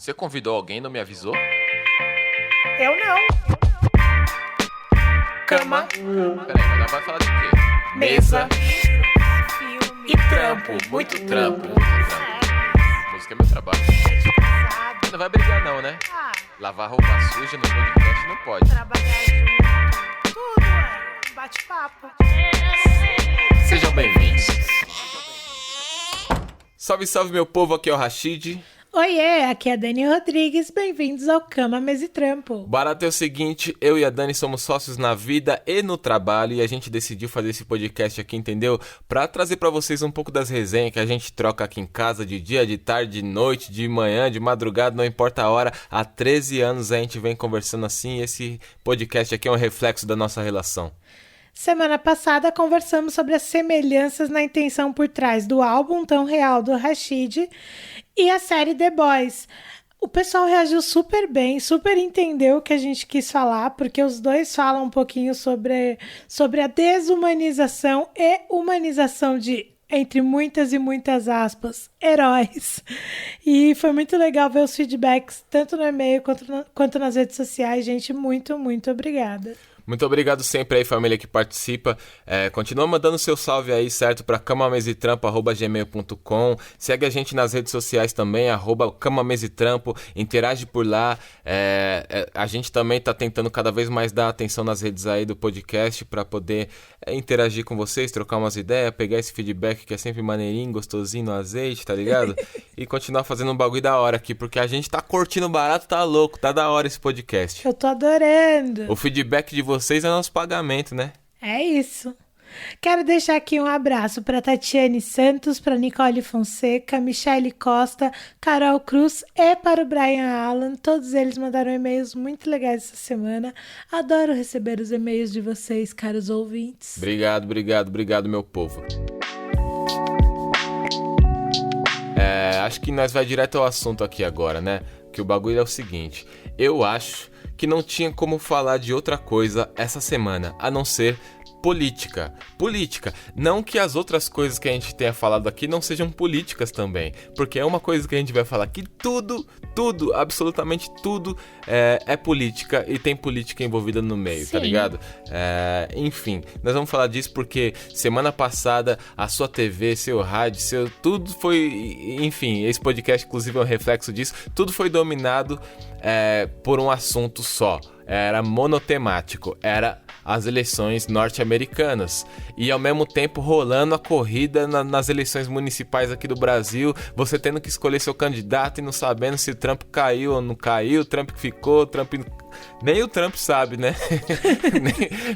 Você convidou alguém e não me avisou? Eu não. Cama. Peraí, mas ela vai falar de quê? Mesa. Filme. E trampo. Muito trampo. Música é meu trabalho. Não vai brigar não, né? Lavar roupa suja no podcast não pode. Trabalhar junto. Tudo é bate-papo. Sejam bem-vindos. Salve, salve, meu povo, aqui é o Rashid. Oiê, aqui é a Dani Rodrigues, bem-vindos ao Cama, Mesa e Trampo. O barato é o seguinte, eu e a Dani somos sócios na vida e no trabalho e a gente decidiu fazer esse podcast aqui, entendeu? Pra trazer pra vocês um pouco das resenhas que a gente troca aqui em casa de dia, de tarde, de noite, de manhã, de madrugada, não importa a hora. Há 13 anos a gente vem conversando assim e esse podcast aqui é um reflexo da nossa relação. Semana passada conversamos sobre as semelhanças na intenção por trás do álbum tão real do Rashid e a série The Boys. O pessoal reagiu super bem, super entendeu o que a gente quis falar, porque os dois falam um pouquinho sobre a desumanização e humanização de, entre muitas e muitas aspas, heróis. E foi muito legal ver os feedbacks, tanto no e-mail quanto nas redes sociais. Gente, muito, muito obrigada. Muito obrigado sempre aí, família que participa. Continua mandando seu salve aí, certo? Para camamesetrampo@gmail.com. Segue a gente nas redes sociais também, @camamesetrampo. Interage por lá. A gente também tá tentando cada vez mais dar atenção nas redes aí do podcast para poder interagir com vocês, trocar umas ideias, pegar esse feedback que é sempre maneirinho, gostosinho no azeite, tá ligado? E continuar fazendo um bagulho da hora aqui, porque a gente tá curtindo barato, tá louco, tá da hora esse podcast. Eu tô adorando. O feedback de vocês é nosso pagamento, né? É isso. Quero deixar aqui um abraço para Tatiane Santos, para Nicole Fonseca, Michele Costa, Carol Cruz e para o Brian Allan. Todos eles mandaram e-mails muito legais essa semana. Adoro receber os e-mails de vocês, caros ouvintes. Obrigado, meu povo. Acho que nós vai direto ao assunto aqui agora, né? Que o bagulho é o seguinte. Eu acho que não tinha como falar de outra coisa essa semana, a não ser política. Não que as outras coisas que a gente tenha falado aqui não sejam políticas também, porque é uma coisa que a gente vai falar que tudo, absolutamente tudo é política e tem política envolvida no meio, Sim. Tá ligado? Enfim, nós vamos falar disso porque semana passada a sua TV, seu rádio, tudo foi, enfim, esse podcast inclusive é um reflexo disso, tudo foi dominado por um assunto só. Era monotemático, era as eleições norte-americanas e ao mesmo tempo rolando a corrida nas eleições municipais aqui do Brasil, você tendo que escolher seu candidato e não sabendo se o Trump caiu ou não caiu, o Trump ficou, nem o Trump sabe, né?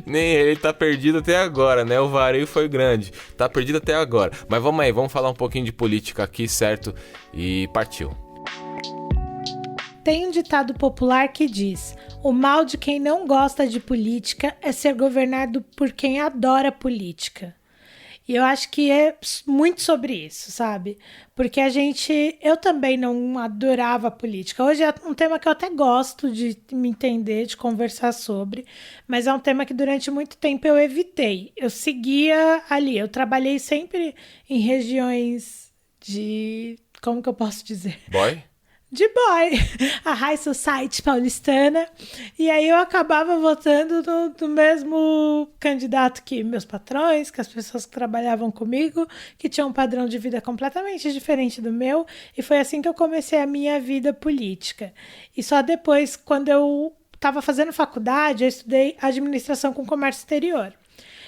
nem ele tá perdido até agora, né? O vareio foi grande, tá perdido até agora. Mas vamos aí, vamos falar um pouquinho de política aqui, certo? E partiu. Tem um ditado popular que diz: o mal de quem não gosta de política é ser governado por quem adora política. E eu acho que é muito sobre isso, sabe? Porque eu também não adorava política. Hoje é um tema que eu até gosto de me entender, de conversar sobre, mas é um tema que durante muito tempo eu evitei. Eu seguia ali, eu trabalhei sempre em regiões de... como que eu posso dizer? De boy, a High Society paulistana, e aí eu acabava votando no mesmo candidato que meus patrões, que as pessoas que trabalhavam comigo, que tinham um padrão de vida completamente diferente do meu, e foi assim que eu comecei a minha vida política. E só depois, quando eu estava fazendo faculdade, eu estudei administração com comércio exterior.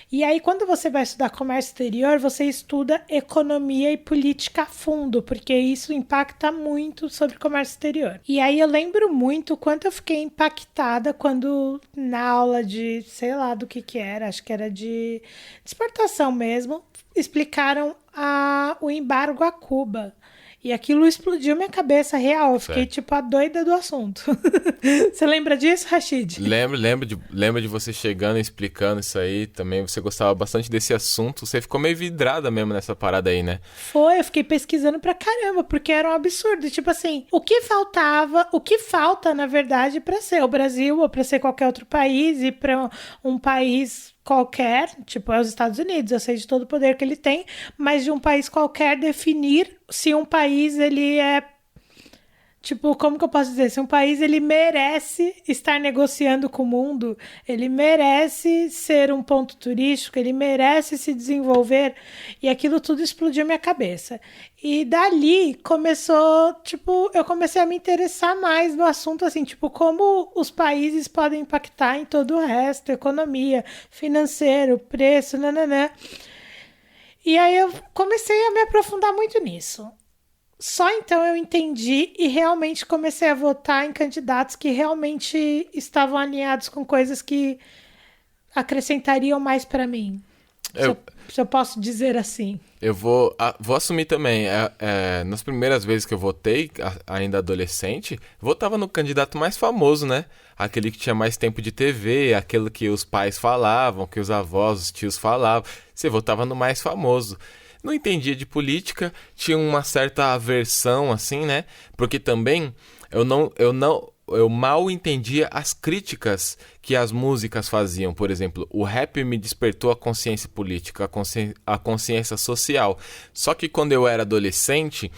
E aí, quando você vai estudar comércio exterior, você estuda economia e política a fundo, porque isso impacta muito sobre comércio exterior. E aí, eu lembro muito o quanto eu fiquei impactada quando, na aula de, sei lá do que era, acho que era de exportação mesmo, explicaram o embargo a Cuba. E aquilo explodiu minha cabeça real. Eu fiquei, tipo, a doida do assunto. Você lembra disso, Rashid? Lembro de você chegando e explicando isso aí também. Você gostava bastante desse assunto. Você ficou meio vidrada mesmo nessa parada aí, né? Foi, eu fiquei pesquisando pra caramba, porque era um absurdo. Tipo assim, o que falta, na verdade, pra ser o Brasil ou pra ser qualquer outro país e pra um país qualquer, tipo, é os Estados Unidos, eu sei de todo o poder que ele tem, mas de um país qualquer definir se um país ele é Tipo, como que eu posso dizer? Se um país ele merece estar negociando com o mundo, ele merece ser um ponto turístico, ele merece se desenvolver, e aquilo tudo explodiu minha cabeça. E dali começou, tipo, eu comecei a me interessar mais no assunto, assim, tipo, como os países podem impactar em todo o resto, economia, financeiro, preço, nananã. E aí eu comecei a me aprofundar muito nisso. Só então eu entendi e realmente comecei a votar em candidatos que realmente estavam alinhados com coisas que acrescentariam mais para mim. Eu, Se eu posso dizer assim. eu vou assumir também. Nas primeiras vezes que eu votei, ainda adolescente, votava no candidato mais famoso, né? Aquele que tinha mais tempo de TV, aquele que os pais falavam, que os avós, os tios falavam. Você votava no mais famoso. Não entendia de política, tinha uma certa aversão, assim, né? Porque também eu mal entendia as críticas que as músicas faziam. Por exemplo, o rap me despertou a consciência política, a consciência social. Só que quando eu era adolescente,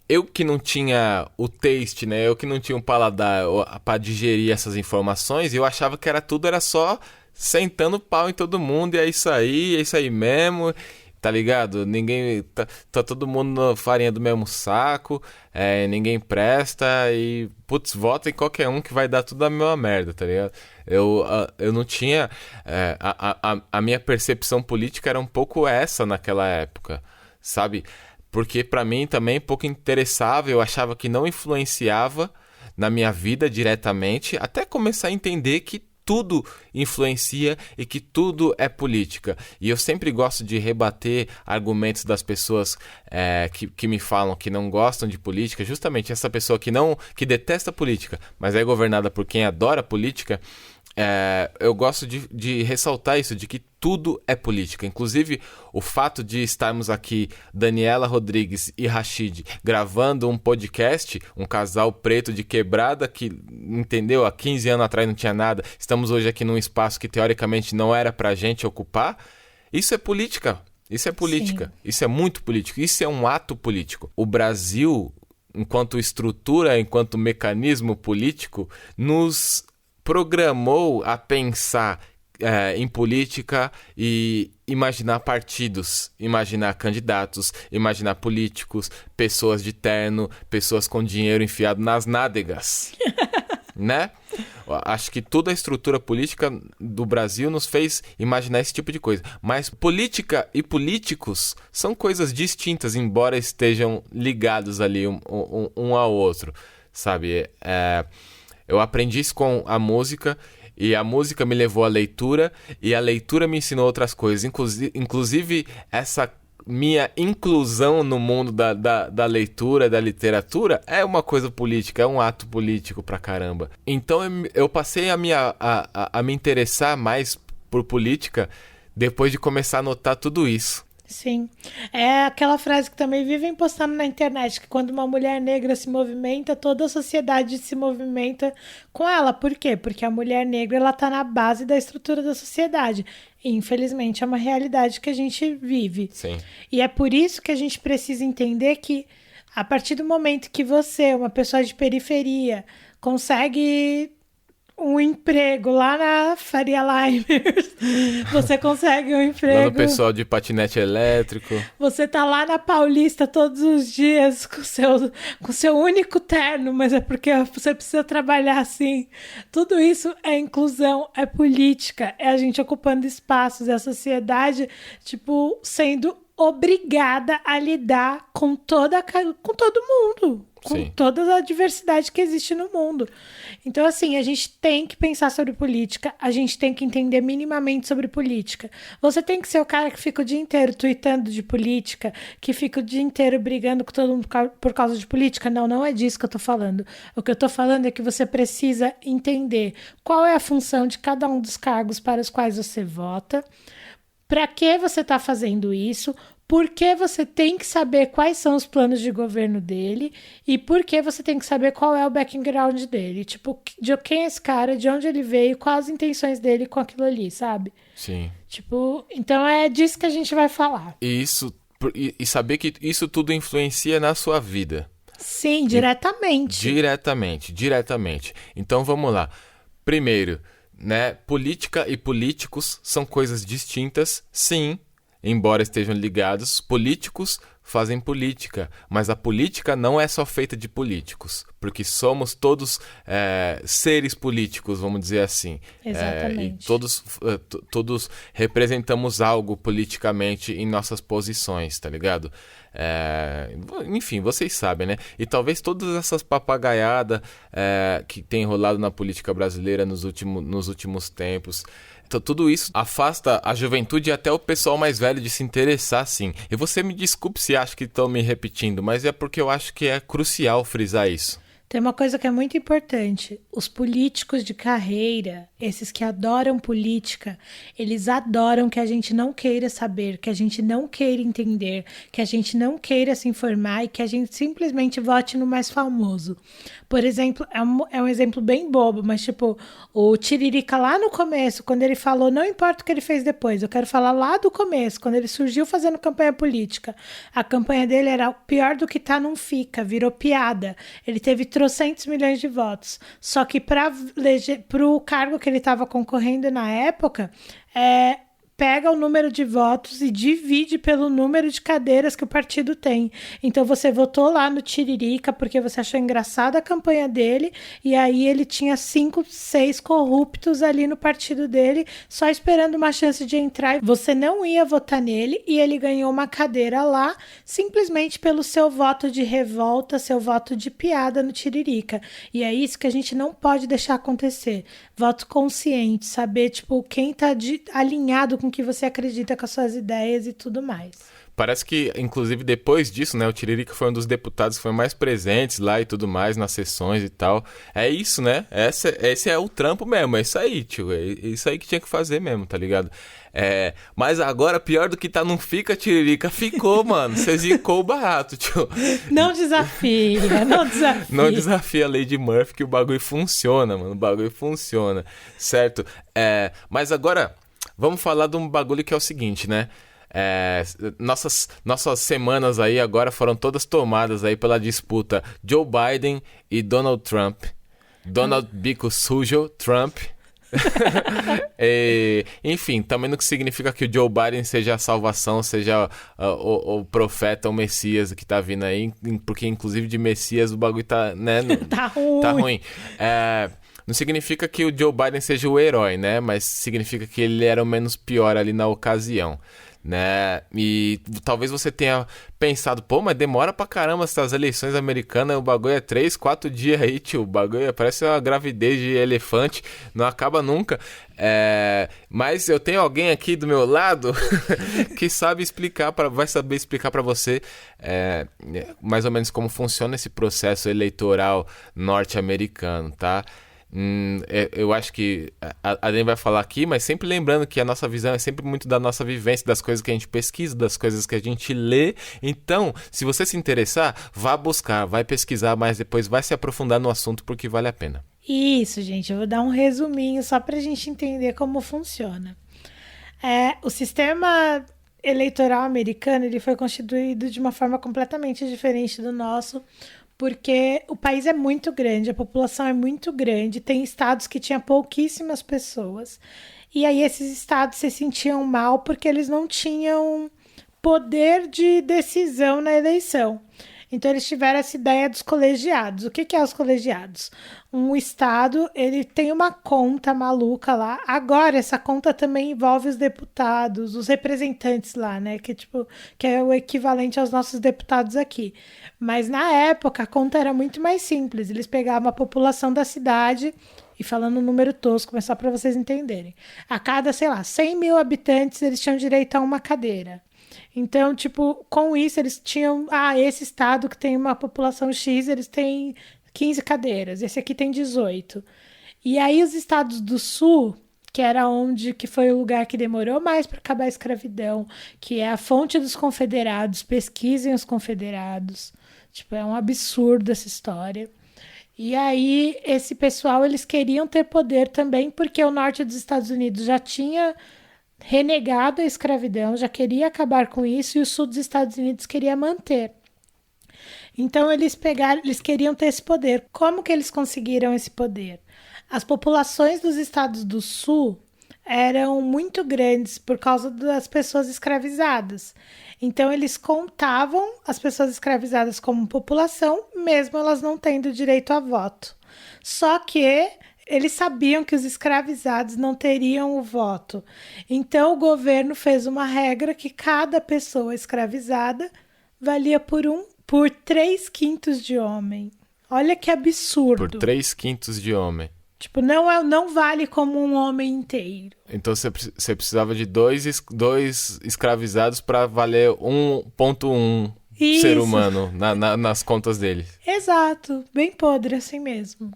eu que não tinha o taste, né? Eu que não tinha um paladar para digerir essas informações, eu achava que era só sentando pau em todo mundo, e é isso aí mesmo. Tá ligado? Ninguém. Tá todo mundo na farinha do mesmo saco. Ninguém presta. E, putz, vota em qualquer um que vai dar tudo a mesma merda, tá ligado? Eu não tinha. A minha percepção política era um pouco essa naquela época, sabe? Porque pra mim também pouco interessava. Eu achava que não influenciava na minha vida diretamente. Até começar a entender que tudo influencia e que tudo é política. E eu sempre gosto de rebater argumentos das pessoas que me falam que não gostam de política. Justamente essa pessoa que detesta política, mas é governada por quem adora política. Eu gosto de ressaltar isso, de que tudo é política. Inclusive, o fato de estarmos aqui, Daniela Rodrigues e Rashid, gravando um podcast, um casal preto de quebrada que, entendeu, há 15 anos atrás não tinha nada, estamos hoje aqui num espaço que teoricamente não era pra gente ocupar. Isso é política. Isso é política. Sim. Isso é muito político. Isso é um ato político. O Brasil, enquanto estrutura, enquanto mecanismo político, nos programou a pensar em política e imaginar partidos, imaginar candidatos, imaginar políticos, pessoas de terno, pessoas com dinheiro enfiado nas nádegas, né? Acho que toda a estrutura política do Brasil nos fez imaginar esse tipo de coisa. Mas política e políticos são coisas distintas, embora estejam ligados ali um ao outro, sabe? Eu aprendi isso com a música, e a música me levou à leitura, e a leitura me ensinou outras coisas. Inclusive essa minha inclusão no mundo da leitura, da literatura, é uma coisa política, é um ato político pra caramba. Então eu passei a me interessar mais por política depois de começar a notar tudo isso. Sim, é aquela frase que também vivem postando na internet, que quando uma mulher negra se movimenta, toda a sociedade se movimenta com ela. Por quê? Porque a mulher negra, ela tá na base da estrutura da sociedade. E, infelizmente, é uma realidade que a gente vive. Sim. E é por isso que a gente precisa entender que, a partir do momento que você, uma pessoa de periferia, consegue um emprego lá na Faria Limers, você consegue um emprego... Lá no pessoal de patinete elétrico. Você tá lá na Paulista todos os dias com seu único terno, mas é porque você precisa trabalhar assim. Tudo isso é inclusão, é política, é a gente ocupando espaços, é a sociedade, tipo, sendo obrigada a lidar com todo mundo. Com Sim. toda a diversidade que existe no mundo. Então, assim, a gente tem que pensar sobre política, a gente tem que entender minimamente sobre política. Você tem que ser o cara que fica o dia inteiro tweetando de política, que fica o dia inteiro brigando com todo mundo por causa de política? Não, não é disso que eu tô falando. O que eu tô falando é que você precisa entender qual é a função de cada um dos cargos para os quais você vota, para que você está fazendo isso, por que você tem que saber quais são os planos de governo dele e por que você tem que saber qual é o background dele. Tipo, de quem é esse cara, de onde ele veio, quais as intenções dele com aquilo ali, sabe? Sim. Tipo, então é disso que a gente vai falar. E saber que isso tudo influencia na sua vida. Sim, diretamente. Diretamente. Então vamos lá. Primeiro, né, política e políticos são coisas distintas, sim, embora estejam ligados. Políticos fazem política, mas a política não é só feita de políticos, porque somos todos seres políticos, vamos dizer assim. Exatamente. E todos representamos algo politicamente em nossas posições, tá ligado? Enfim, vocês sabem, né? E talvez todas essas papagaiadas que tem rolado na política brasileira nos últimos tempos, tudo isso afasta a juventude e até o pessoal mais velho de se interessar, sim. E você me desculpe se acha que estou me repetindo, mas é porque eu acho que é crucial frisar isso. Tem uma coisa que é muito importante. Os políticos de carreira, esses que adoram política, eles adoram que a gente não queira saber, que a gente não queira entender, que a gente não queira se informar e que a gente simplesmente vote no mais famoso. Por exemplo, é um exemplo bem bobo, mas tipo, o Tiririca lá no começo, quando ele falou, não importa o que ele fez depois, eu quero falar lá do começo, quando ele surgiu fazendo campanha política. A campanha dele era pior do que tá, não fica, virou piada. Ele teve trocentos milhões de votos. Só que para o cargo que ele estava concorrendo na época, pega o número de votos e divide pelo número de cadeiras que o partido tem. Então você votou lá no Tiririca porque você achou engraçada a campanha dele, e aí ele tinha 5, 6 corruptos ali no partido dele, só esperando uma chance de entrar. Você não ia votar nele e ele ganhou uma cadeira lá simplesmente pelo seu voto de revolta, seu voto de piada no Tiririca. E é isso que a gente não pode deixar acontecer. Voto consciente, saber tipo quem tá alinhado com o que você acredita, com as suas ideias e tudo mais. Parece que, inclusive, depois disso, né, o Tiririca foi um dos deputados que foi mais presentes lá e tudo mais, nas sessões e tal. É isso, né? Esse é o trampo mesmo, é isso aí, tio. É isso aí que tinha que fazer mesmo, tá ligado? Mas agora, pior do que tá, não fica, Tiririca. Ficou, mano. Você zicou o barato, tio. Não desafia, não desafia. Não desafia a lei de Murphy, que o bagulho funciona, mano. O bagulho funciona, certo? Mas agora, vamos falar de um bagulho que é o seguinte, né? Nossas semanas aí agora foram todas tomadas aí pela disputa Joe Biden e Donald Trump. Donald Bico Sujo Trump. Enfim, também não significa que o Joe Biden seja a salvação, seja o profeta, o Messias que tá vindo aí, porque inclusive de Messias o bagulho tá, né? Tá ruim. Tá ruim. Não significa que o Joe Biden seja o herói, né? Mas significa que ele era o menos pior ali na ocasião, né? E talvez você tenha pensado, pô, mas demora pra caramba essas eleições americanas, o bagulho é 3, 4 dias aí, tio, o bagulho parece uma gravidez de elefante, não acaba nunca. Mas eu tenho alguém aqui do meu lado que vai saber explicar pra você mais ou menos como funciona esse processo eleitoral norte-americano, tá? Eu acho que a Dani vai falar aqui, mas sempre lembrando que a nossa visão é sempre muito da nossa vivência, das coisas que a gente pesquisa, das coisas que a gente lê. Então, se você se interessar, vá buscar, vai pesquisar, mas depois vai se aprofundar no assunto porque vale a pena. Isso, gente, eu vou dar um resuminho só pra gente entender como funciona. O sistema eleitoral americano ele foi constituído de uma forma completamente diferente do nosso, porque o país é muito grande, a população é muito grande, tem estados que tinham pouquíssimas pessoas, e aí esses estados se sentiam mal porque eles não tinham poder de decisão na eleição. Então eles tiveram essa ideia dos colegiados. O que é os colegiados? Um estado, ele tem uma conta maluca lá. Agora, essa conta também envolve os deputados, os representantes lá, né? Que é o equivalente aos nossos deputados aqui. Mas na época, a conta era muito mais simples. Eles pegavam a população da cidade, e falando um número tosco, mas só para vocês entenderem. A cada, 100 mil habitantes, eles tinham direito a uma cadeira. Então, com isso, eles tinham... esse estado que tem uma população X, eles têm 15 cadeiras. Esse aqui tem 18. E aí, os estados do Sul, que foi o lugar que demorou mais para acabar a escravidão, que é a fonte dos confederados, pesquisem os confederados. É um absurdo essa história. E aí, esse pessoal, eles queriam ter poder também, porque o norte dos Estados Unidos já tinha renegado a escravidão, já queria acabar com isso, e o sul dos Estados Unidos queria manter. Então eles queriam ter esse poder. Como que eles conseguiram esse poder? As populações dos estados do sul eram muito grandes por causa das pessoas escravizadas. Então eles contavam as pessoas escravizadas como população, mesmo elas não tendo direito a voto. Só que eles sabiam que os escravizados não teriam o voto. Então o governo fez uma regra que cada pessoa escravizada valia por 3/5 de homem. Olha que absurdo. Por 3/5 de homem. Tipo, não vale como um homem inteiro. Então você precisava de dois escravizados para valer 1,1 ser humano nas contas deles. Exato, bem podre assim mesmo.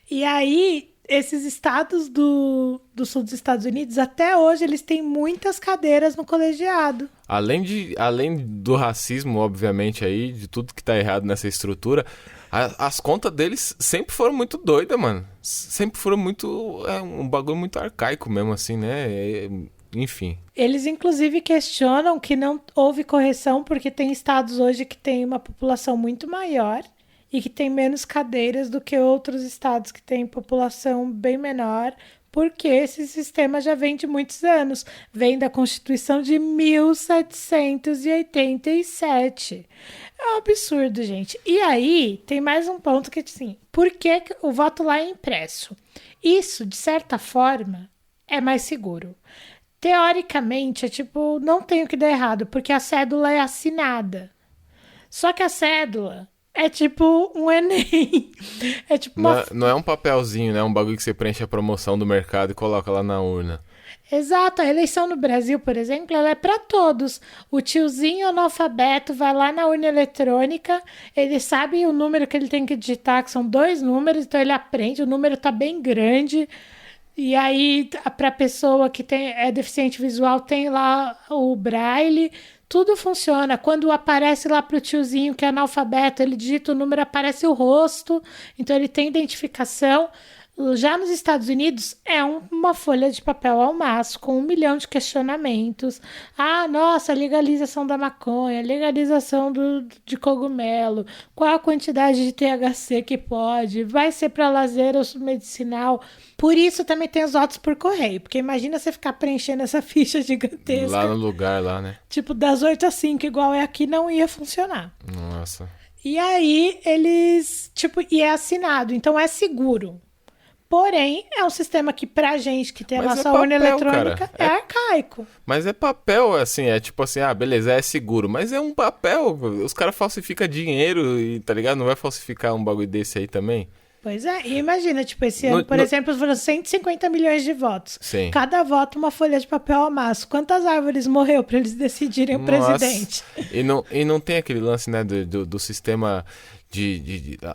E aí, esses estados do sul dos Estados Unidos, até hoje, eles têm muitas cadeiras no colegiado. Além do racismo, obviamente, aí, de tudo que tá errado nessa estrutura, as contas deles sempre foram muito doidas, mano. Sempre foram muito... um bagulho muito arcaico mesmo, assim, né? Enfim. Eles, inclusive, questionam que não houve correção, porque tem estados hoje que têm uma população muito maior e que tem menos cadeiras do que outros estados que têm população bem menor, porque esse sistema já vem de muitos anos. Vem da Constituição de 1787. É um absurdo, gente. E aí, tem mais um ponto que, assim, por que o voto lá é impresso? Isso, de certa forma, é mais seguro. Teoricamente, é tipo, não tem o que dar errado, porque a cédula é assinada. Só que a cédula é tipo um Enem. É tipo uma... Não é um papelzinho, né? Um bagulho que você preenche a promoção do mercado e coloca lá na urna. Exato, a eleição no Brasil, por exemplo, ela é para todos. O tiozinho analfabeto vai lá na urna eletrônica, ele sabe o número que ele tem que digitar, que são 2 números, então ele aprende, o número tá bem grande. E aí, para a pessoa que é deficiente visual, tem lá o braille, tudo funciona. Quando aparece lá para o tiozinho que é analfabeto, ele digita o número, aparece o rosto, então ele tem identificação. Já nos Estados Unidos, é uma folha de papel ao maço, com 1 milhão de questionamentos. Ah, nossa, legalização da maconha, legalização de cogumelo, qual a quantidade de THC que pode, vai ser para lazer ou medicinal. Por isso também tem os votos por correio, porque imagina você ficar preenchendo essa ficha gigantesca. Lá no lugar, lá, né? Tipo, das 8 às 5, igual é aqui, não ia funcionar. Nossa. E aí, eles... Tipo, e é assinado, então é seguro. Porém, é um sistema que pra gente que tem a nossa urna eletrônica cara. É arcaico. Mas é papel, assim, é tipo assim, beleza, é seguro, mas é um papel, os caras falsificam dinheiro e, tá ligado? Não vai falsificar um bagulho desse aí também? Pois é, e imagina, tipo, esse ano, por exemplo, foram 150 milhões de votos. Sim. Cada voto uma folha de papel ao maço. Quantas árvores morreu pra eles decidirem o presidente? E não tem aquele lance, né, do sistema...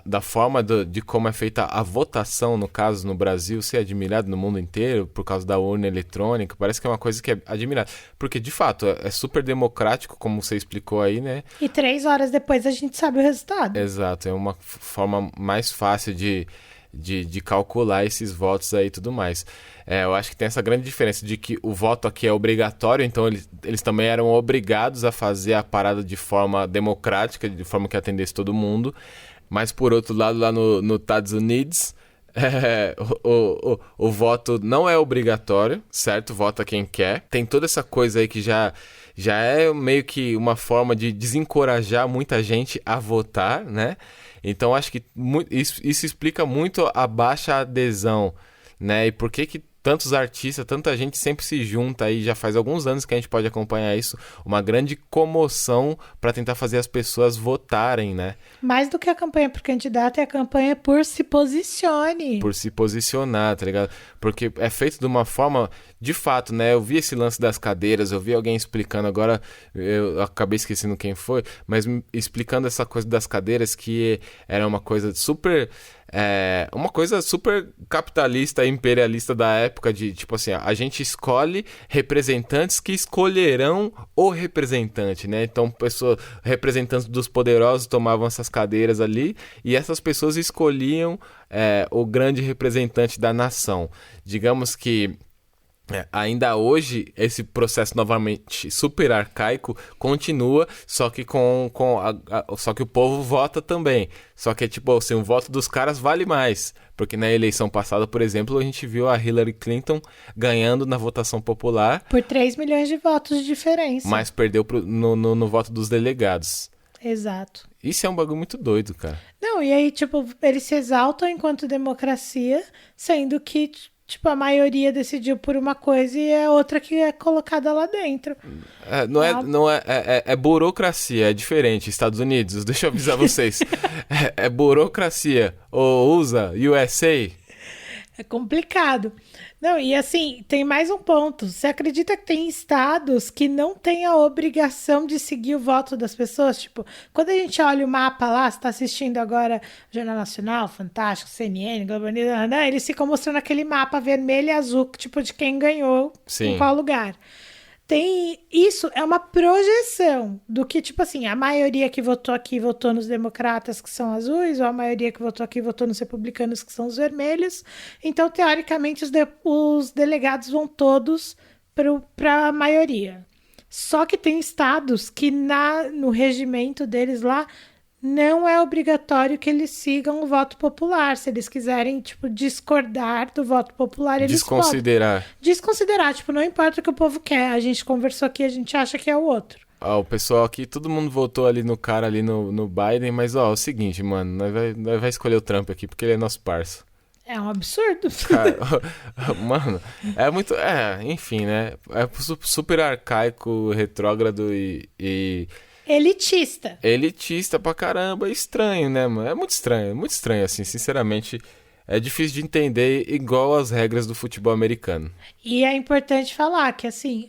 da forma de como é feita a votação, no caso, no Brasil, ser admirado no mundo inteiro por causa da urna eletrônica. Parece que é uma coisa que é admirada. Porque, de fato, é super democrático, como você explicou aí, né? E 3 horas depois a gente sabe o resultado. Exato, é uma forma mais fácil de calcular esses votos aí e tudo mais. Eu acho que tem essa grande diferença de que o voto aqui é obrigatório, então eles também eram obrigados a fazer a parada de forma democrática, de forma que atendesse todo mundo. Mas, por outro lado, lá nos Estados Unidos, o voto não é obrigatório, certo? Vota quem quer. Tem toda essa coisa aí que já é meio que uma forma de desencorajar muita gente a votar, né? Então, acho que isso explica muito a baixa adesão, né? E por que tantos artistas, tanta gente sempre se junta aí, já faz alguns anos que a gente pode acompanhar isso, uma grande comoção para tentar fazer as pessoas votarem, né? Mais do que a campanha por candidato, é a campanha por se posicione. Por se posicionar, tá ligado? Porque é feito de uma forma, de fato, né? Eu vi esse lance das cadeiras, eu vi alguém explicando, agora eu acabei esquecendo quem foi, mas explicando essa coisa das cadeiras, que era uma coisa super... uma coisa super capitalista e imperialista da época, de tipo assim, a gente escolhe representantes que escolherão o representante, né? Então, representantes dos poderosos tomavam essas cadeiras ali e essas pessoas escolhiam o grande representante da nação. Digamos que Ainda hoje, esse processo novamente super arcaico continua, só que só que o povo vota também. Só que é tipo assim, o voto dos caras vale mais. Porque na eleição passada, por exemplo, a gente viu a Hillary Clinton ganhando na votação popular. Por 3 milhões de votos de diferença. Mas perdeu no voto dos delegados. Exato. Isso é um bagulho muito doido, cara. Não, e aí, tipo, eles se exaltam enquanto democracia, sendo que, tipo, a maioria decidiu por uma coisa e é outra que é colocada lá dentro. É burocracia, é diferente. Estados Unidos, deixa eu avisar vocês. é burocracia. Ou USA. É complicado. Não, e assim, tem mais um ponto. Você acredita que tem estados que não têm a obrigação de seguir o voto das pessoas? Tipo, quando a gente olha o mapa lá, você tá assistindo agora Jornal Nacional, Fantástico, CNN, Globo News, eles ficam mostrando aquele mapa vermelho e azul, tipo, de quem ganhou em qual lugar. Isso é uma projeção do que, tipo assim, a maioria que votou aqui votou nos democratas, que são azuis, ou a maioria que votou aqui votou nos republicanos, que são os vermelhos. Então, teoricamente, os delegados vão todos para a maioria. Só que tem estados que no regimento deles lá não é obrigatório que eles sigam o voto popular. Se eles quiserem, tipo, discordar do voto popular, eles Desconsiderar. podem. Desconsiderar, tipo, não importa o que o povo quer. A gente conversou aqui, a gente acha que é o outro. O pessoal aqui, todo mundo votou ali no cara, ali no Biden, mas, é o seguinte, mano, nós vai escolher o Trump aqui, porque ele é nosso parça. É um absurdo. Cara, mano, é muito... enfim, né? É super arcaico, retrógrado e elitista. Elitista pra caramba, estranho, né, mano? É muito estranho, assim, sinceramente. É difícil de entender, igual as regras do futebol americano. E é importante falar que, assim,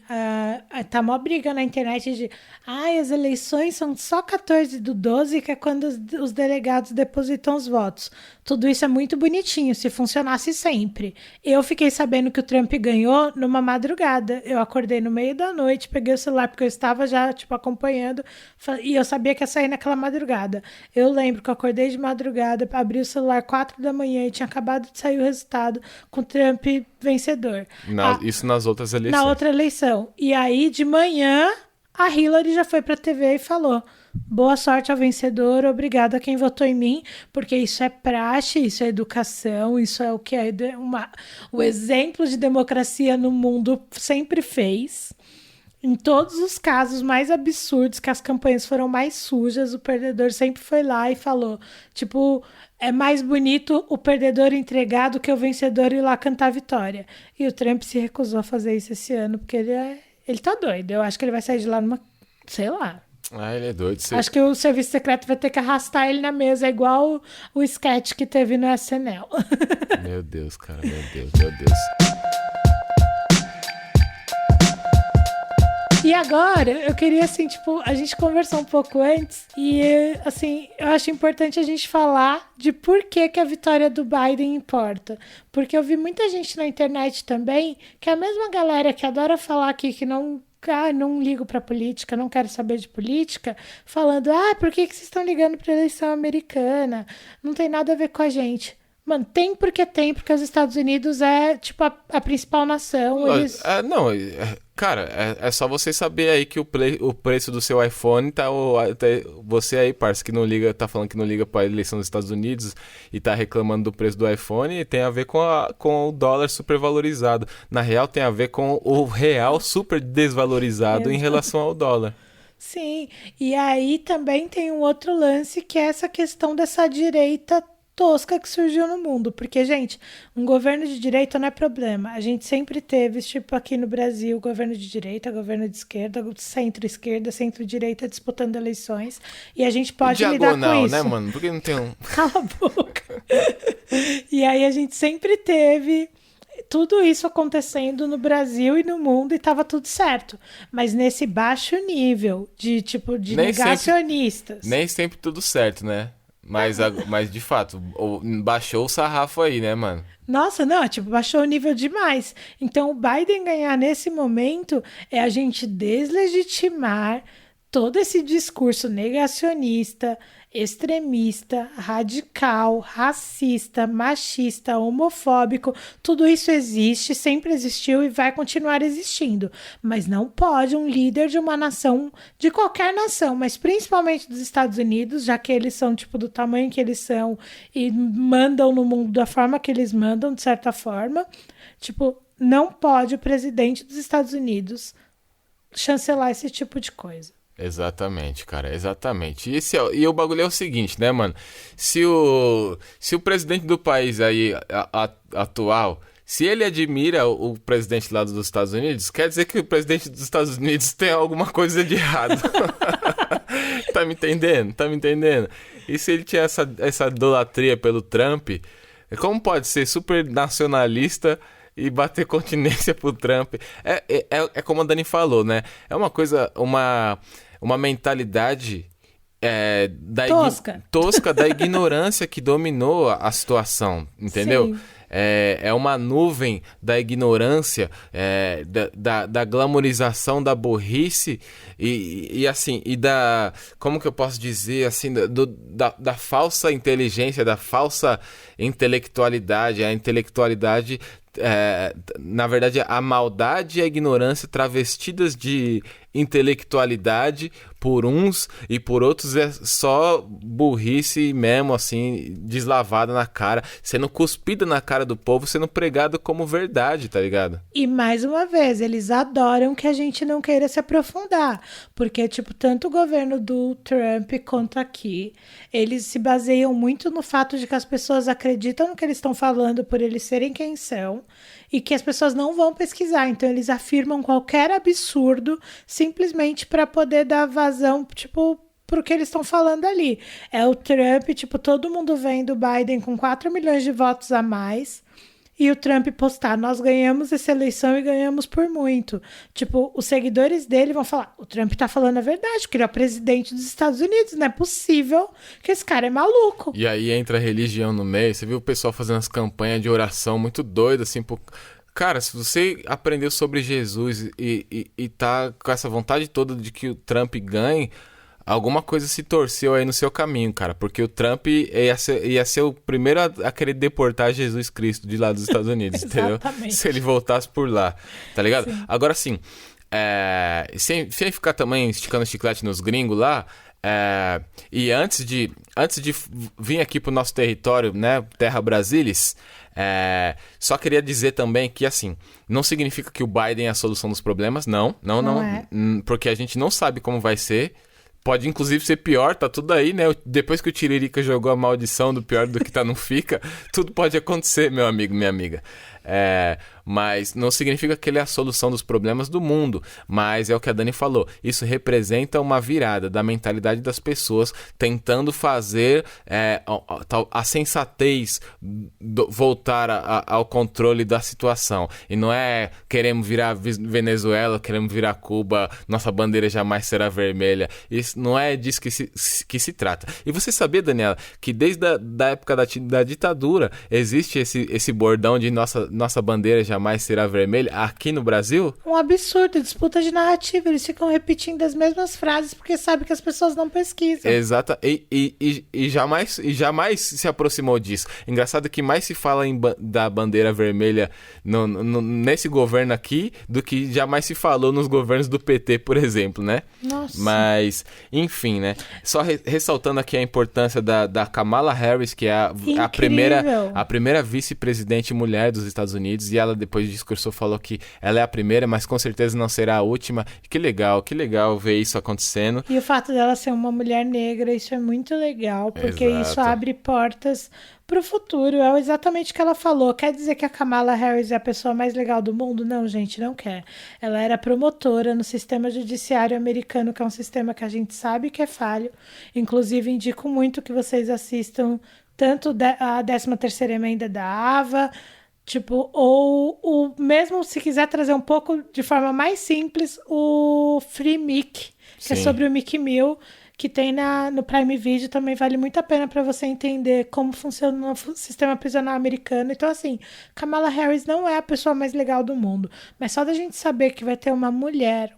tá mó briga na internet de as eleições são só 14/12, que é quando os delegados depositam os votos. Tudo isso é muito bonitinho, se funcionasse sempre. Eu fiquei sabendo que o Trump ganhou numa madrugada. Eu acordei no meio da noite, peguei o celular, porque eu estava já, tipo, acompanhando, e eu sabia que ia sair naquela madrugada. Eu lembro que eu acordei de madrugada, abri o celular 4 da manhã e tinha acabado de sair o resultado com o Trump vencedor. Isso nas outras eleições. Na outra eleição. E aí, de manhã, a Hillary já foi pra TV e falou: boa sorte ao vencedor, obrigado a quem votou em mim, porque isso é praxe, isso é educação, isso é o que o exemplo de democracia no mundo sempre fez. Em todos os casos mais absurdos, que as campanhas foram mais sujas, o perdedor sempre foi lá e falou, tipo, é mais bonito o perdedor entregar do que o vencedor ir lá cantar a vitória. E o Trump se recusou a fazer isso esse ano, porque ele tá doido. Eu acho que ele vai sair de lá numa, sei lá. Ele é doido. Acho que o serviço secreto vai ter que arrastar ele na mesa, igual o sketch que teve no SNL. Meu Deus, cara, meu Deus. E agora, eu queria, assim, tipo, a gente conversou um pouco antes e, assim, eu acho importante a gente falar de por que a vitória do Biden importa. Porque eu vi muita gente na internet também, que é a mesma galera que adora falar aqui que não ligo pra política, não quero saber de política, falando, por que vocês estão ligando pra eleição americana? Não tem nada a ver com a gente. Mano, porque os Estados Unidos é, tipo, a principal nação. Cara, é só você saber aí que o preço do seu iPhone tá... Você aí, parça, que não liga, tá falando que não liga pra eleição dos Estados Unidos e tá reclamando do preço do iPhone, tem a ver com o dólar super valorizado. Na real, tem a ver com o real super desvalorizado em relação ao dólar. Sim, e aí também tem um outro lance, que é essa questão dessa direita tosca que surgiu no mundo, porque, gente, um governo de direita não é problema, a gente sempre teve, tipo aqui no Brasil, governo de direita, governo de esquerda, centro-esquerda, centro-direita disputando eleições, e a gente pode lidar com isso. Né, mano? Porque não tem um... Cala a boca. E aí a gente sempre teve tudo isso acontecendo no Brasil e no mundo e tava tudo certo, mas nesse baixo nível de, tipo, de negacionistas. Nem sempre tudo certo, né? Mas de fato, baixou o sarrafo aí, né, mano? Nossa, não, tipo, baixou o nível demais. Então, o Biden ganhar nesse momento é a gente deslegitimar todo esse discurso negacionista, extremista, radical, racista, machista, homofóbico, tudo isso existe, sempre existiu e vai continuar existindo. Mas não pode um líder de uma nação, de qualquer nação, mas principalmente dos Estados Unidos, já que eles são tipo do tamanho que eles são e mandam no mundo da forma que eles mandam, de certa forma, tipo, não pode o presidente dos Estados Unidos chancelar esse tipo de coisa. Exatamente, cara, exatamente. E o bagulho é o seguinte, né, mano? Se o presidente do país aí, atual, se ele admira o presidente lá dos Estados Unidos, quer dizer que o presidente dos Estados Unidos tem alguma coisa de errado. Tá me entendendo? Tá me entendendo? E se ele tinha essa idolatria pelo Trump, como pode ser super nacionalista e bater continência pro Trump? É como a Dani falou, né? É uma coisa, uma mentalidade tosca da ignorância que dominou a situação, entendeu? Sim. É uma nuvem da ignorância, da glamorização da burrice e assim, e da, como que eu posso dizer, assim, da falsa inteligência, da falsa intelectualidade, a intelectualidade, na verdade, a maldade e a ignorância travestidas de intelectualidade por uns e por outros é só burrice mesmo, assim, deslavada na cara, sendo cuspida na cara do povo, sendo pregado como verdade, tá ligado? E mais uma vez, eles adoram que a gente não queira se aprofundar, porque, tipo, tanto o governo do Trump quanto aqui, eles se baseiam muito no fato de que as pessoas acreditam no que eles estão falando por eles serem quem são, e que as pessoas não vão pesquisar, então eles afirmam qualquer absurdo simplesmente para poder dar vazão, tipo, pro que eles estão falando ali. É o Trump, tipo, todo mundo vendo o Biden com 4 milhões de votos a mais, e o Trump postar, nós ganhamos essa eleição e ganhamos por muito. Tipo, os seguidores dele vão falar, o Trump tá falando a verdade, porque ele é o presidente dos Estados Unidos, não é possível que esse cara é maluco. E aí entra a religião no meio, você viu o pessoal fazendo as campanhas de oração muito doidas, assim, Cara, se você aprendeu sobre Jesus e tá com essa vontade toda de que o Trump ganhe, alguma coisa se torceu aí no seu caminho, cara. Porque o Trump ia ser o primeiro a querer deportar Jesus Cristo de lá dos Estados Unidos, entendeu? Se ele voltasse por lá, tá ligado? Sim. Agora, sim, sem ficar também esticando chiclete nos gringos lá, e antes de vir aqui pro nosso território, né, Terra Brasilis, só queria dizer também que, assim, não significa que o Biden é a solução dos problemas, não, porque a gente não sabe como vai ser. Pode, inclusive, ser pior, tá tudo aí, né? Depois que o Tiririca jogou a maldição do pior do que tá não fica, tudo pode acontecer, meu amigo, minha amiga. Mas não significa que ele é a solução dos problemas do mundo, mas é o que a Dani falou, isso representa uma virada da mentalidade das pessoas tentando fazer a sensatez voltar ao controle da situação, e não é queremos virar Venezuela, queremos virar Cuba, nossa bandeira jamais será vermelha, isso não é disso que se trata. E você sabia, Daniela, que desde a época da ditadura existe esse bordão de nossa bandeira jamais será vermelha aqui no Brasil? Um absurdo, disputa de narrativa. Eles ficam repetindo as mesmas frases porque sabem que as pessoas não pesquisam. Exato. E jamais se aproximou disso. Engraçado que mais se fala da bandeira vermelha nesse governo aqui do que jamais se falou nos governos do PT, por exemplo, né? Nossa. Mas, enfim, né? Só ressaltando aqui a importância da Kamala Harris, que é a primeira vice-presidente mulher dos Estados Unidos, e ela depois discursou, falou que ela é a primeira, mas com certeza não será a última. Que legal ver isso acontecendo. E o fato dela ser uma mulher negra, isso é muito legal, porque Exato. Isso abre portas pro futuro. É exatamente o que ela falou. Quer dizer que a Kamala Harris é a pessoa mais legal do mundo? Não, gente, não quer. Ela era promotora no sistema judiciário americano, que é um sistema que a gente sabe que é falho. Inclusive, indico muito que vocês assistam tanto a 13ª emenda da AVA, tipo, ou mesmo se quiser trazer um pouco de forma mais simples, o Free Mic, que é sobre o Mic Mill, que tem no Prime Video, também vale muito a pena para você entender como funciona o sistema prisional americano. Então, assim, Kamala Harris não é a pessoa mais legal do mundo, mas só da gente saber que vai ter uma mulher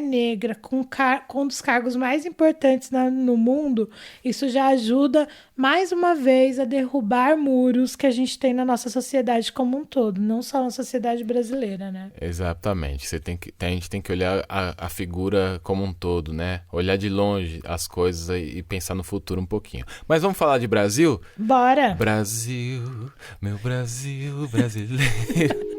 negra, com um dos cargos mais importantes no mundo, isso já ajuda, mais uma vez, a derrubar muros que a gente tem na nossa sociedade como um todo, não só na sociedade brasileira, né? Exatamente. A gente tem que olhar a figura como um todo, né? Olhar de longe as coisas e pensar no futuro um pouquinho. Mas vamos falar de Brasil? Bora! Brasil, meu Brasil brasileiro.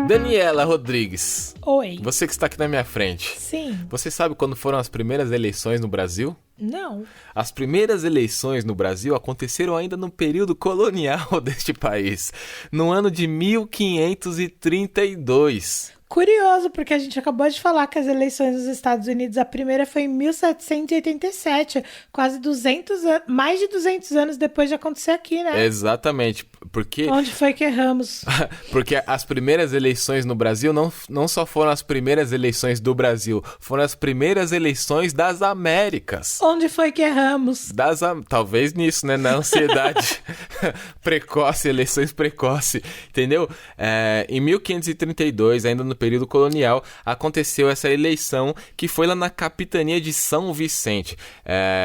Daniela Rodrigues. Oi. Você que está aqui na minha frente. Sim. Você sabe quando foram as primeiras eleições no Brasil? Não. As primeiras eleições no Brasil aconteceram ainda no período colonial deste país, no ano de 1532. Curioso, porque a gente acabou de falar que as eleições dos Estados Unidos, a primeira foi em 1787, quase 200 anos, mais de 200 anos depois de acontecer aqui, né? Exatamente, porque... Onde foi que erramos? Porque as primeiras eleições no Brasil não só foram as primeiras eleições do Brasil, foram as primeiras eleições das Américas. Onde foi que erramos? Talvez nisso, né? Na ansiedade precoce, eleições precoce, entendeu? Em 1532, ainda no período colonial, aconteceu essa eleição que foi lá na capitania de São Vicente.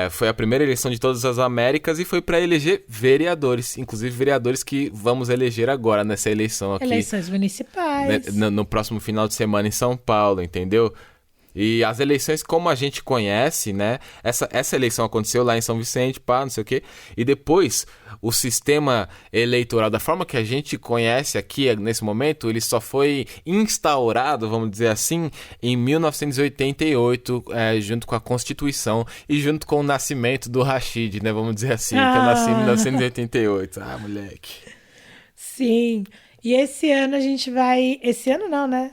Foi a primeira eleição de todas as Américas e foi para eleger vereadores, inclusive vereadores que vamos eleger agora nessa eleição aqui. Eleições municipais. No próximo final de semana em São Paulo, entendeu? E as eleições, como a gente conhece, né? Essa eleição aconteceu lá em São Vicente, não sei o quê. E depois, o sistema eleitoral, da forma que a gente conhece aqui nesse momento, ele só foi instaurado, vamos dizer assim, em 1988, junto com a Constituição e junto com o nascimento do Rashid, né? Vamos dizer assim, que eu nasci em 1988. Ah, moleque. Sim. E esse ano a gente vai... Esse ano não, né?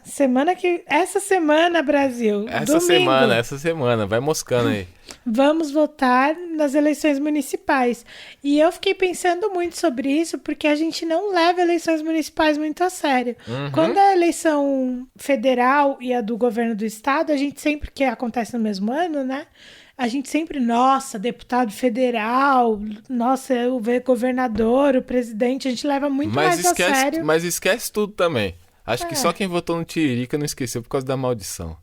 Essa semana, Brasil. Essa semana. Vai moscando aí. Vamos votar nas eleições municipais. E eu fiquei pensando muito sobre isso, porque a gente não leva eleições municipais muito a sério. Uhum. Quando a eleição federal e a do governo do estado, a gente sempre, que acontece no mesmo ano, né? A gente sempre, nossa, deputado federal, nossa, o governador, o presidente, a gente leva muito mais a sério. Mas esquece tudo também. Acho que só quem votou no Tiririca não esqueceu por causa da maldição.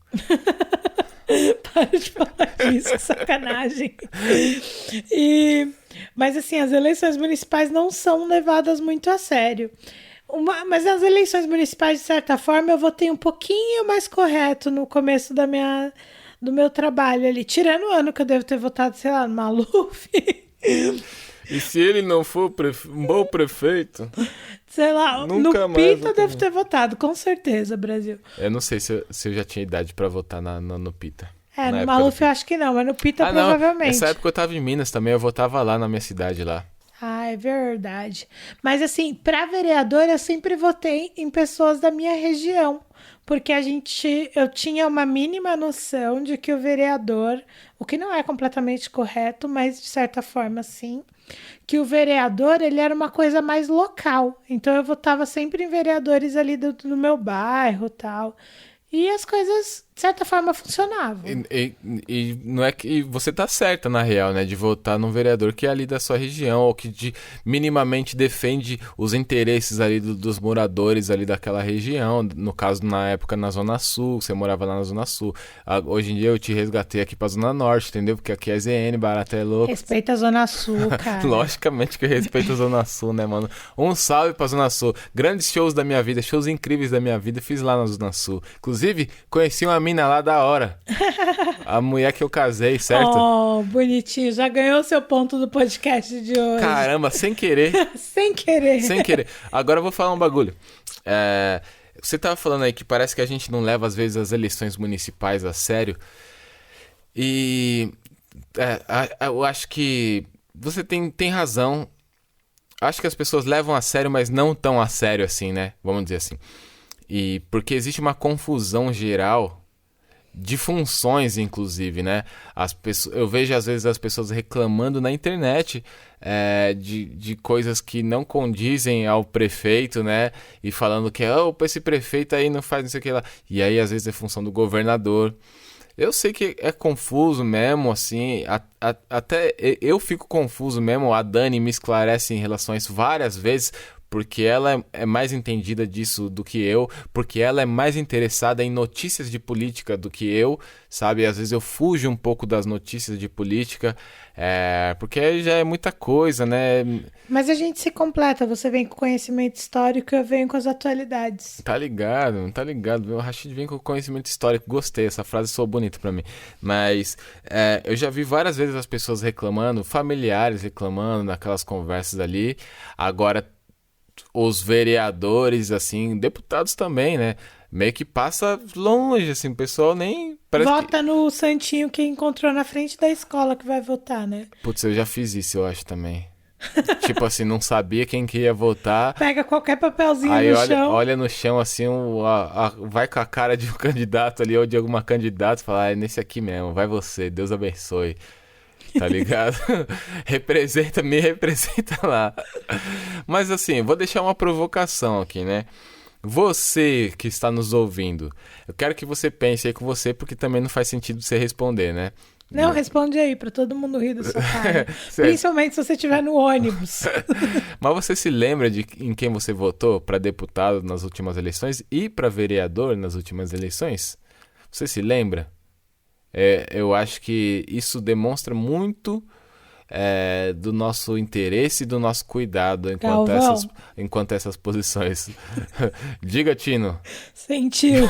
Para de falar isso, que sacanagem. Mas assim, as eleições municipais não são levadas muito a sério. Mas as eleições municipais, de certa forma, eu votei um pouquinho mais correto no começo do meu trabalho ali. Tirando o ano que eu devo ter votado, sei lá, no Maluf. E se ele não for um bom prefeito... Sei lá, nunca no mais Pita eu devo ter votado, com certeza, Brasil. Eu não sei se eu já tinha idade pra votar no Pita. No Maluf eu acho que não, mas no Pita provavelmente. Não. Nessa época eu tava em Minas também, eu votava lá na minha cidade lá. Ah, é verdade. Mas assim, pra vereador eu sempre votei em pessoas da minha região. Porque eu tinha uma mínima noção de que o vereador, o que não é completamente correto, mas de certa forma sim, que o vereador, ele era uma coisa mais local. Então eu votava sempre em vereadores ali do meu bairro e tal. E as coisas, de certa forma, funcionavam. E não é que você tá certa, na real, né? De votar num vereador que é ali da sua região, ou que minimamente defende os interesses ali dos moradores ali daquela região. No caso, na época, na Zona Sul, você morava lá na Zona Sul. Hoje em dia eu te resgatei aqui pra Zona Norte, entendeu? Porque aqui é ZN, barato é louco. Respeita a Zona Sul, cara. Logicamente que eu respeito a Zona Sul, né, mano? Um salve pra Zona Sul. Grandes shows da minha vida, shows incríveis da minha vida, fiz lá na Zona Sul. Inclusive, conheci uma mina lá da hora. A mulher que eu casei, certo? Oh, bonitinho. Já ganhou seu ponto do podcast de hoje. Caramba, sem querer. Sem querer. Sem querer. Agora eu vou falar um bagulho. Você tava falando aí que parece que a gente não leva, às vezes, as eleições municipais a sério. E eu acho que você tem razão. Acho que as pessoas levam a sério, mas não tão a sério assim, né? Vamos dizer assim. E porque existe uma confusão geral de funções, inclusive, né? Eu vejo às vezes as pessoas reclamando na internet de coisas que não condizem ao prefeito, né? E falando que esse prefeito aí não faz não sei o que lá. E aí às vezes é função do governador. Eu sei que é confuso mesmo, assim, até eu fico confuso mesmo, a Dani me esclarece em relação a isso várias vezes, porque ela é mais entendida disso do que eu, porque ela é mais interessada em notícias de política do que eu, sabe? Às vezes eu fujo um pouco das notícias de política, porque já é muita coisa, né? Mas a gente se completa, você vem com conhecimento histórico e eu venho com as atualidades. Tá ligado, tá ligado. O Rashid vem com conhecimento histórico, gostei, essa frase soou bonita pra mim. Mas eu já vi várias vezes as pessoas reclamando, familiares reclamando naquelas conversas ali. Agora, os vereadores, assim, deputados também, né? Meio que passa longe, assim, o pessoal nem... Vota no santinho que encontrou na frente da escola que vai votar, né? Putz, eu já fiz isso, eu acho, também. Tipo assim, não sabia quem que ia votar. Pega qualquer papelzinho aí no olha, chão. olha no chão, assim, vai com a cara de um candidato ali, ou de alguma candidata, e fala, é nesse aqui mesmo, vai você, Deus abençoe. Tá ligado? Me representa lá. Mas assim, vou deixar uma provocação aqui, né? Você que está nos ouvindo, eu quero que você pense aí com você, porque também não faz sentido você responder, né? Não, responde aí, pra todo mundo rir da sua cara. Principalmente se você estiver no ônibus. Mas você se lembra de em quem você votou para deputado nas últimas eleições e para vereador nas últimas eleições? Você se lembra? Eu acho que isso demonstra muito do nosso interesse e do nosso cuidado enquanto essas posições. Diga, Tino. Sentiu.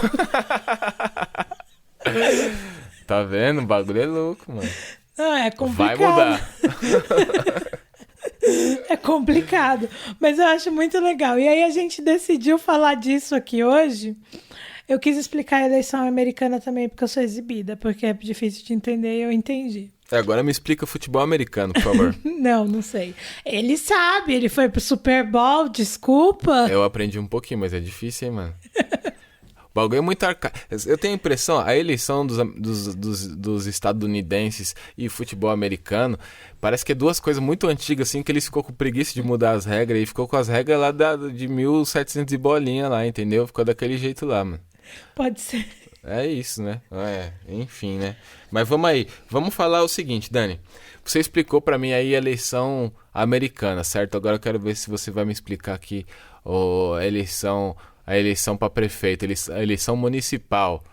Tá vendo? O bagulho é louco, mano. Não, é complicado. Vai mudar. É complicado, mas eu acho muito legal. E aí a gente decidiu falar disso aqui hoje. Eu quis explicar a eleição americana também, porque eu sou exibida, porque é difícil de entender e eu entendi. Agora me explica futebol americano, por favor. Não sei. Ele sabe, ele foi pro Super Bowl, desculpa. Eu aprendi um pouquinho, mas é difícil, hein, mano? O bagulho é muito arcaico. Eu tenho a impressão, a eleição dos estadunidenses e futebol americano, parece que é duas coisas muito antigas, assim, que eles ficou com preguiça de mudar as regras e ficou com as regras lá de 1700 e bolinha lá, entendeu? Ficou daquele jeito lá, mano. Pode ser. É isso, né? Enfim, né? Mas vamos aí. Vamos falar o seguinte, Dani. Você explicou pra mim aí a eleição americana, certo? Agora eu quero ver se você vai me explicar aqui a eleição para prefeito, a eleição municipal.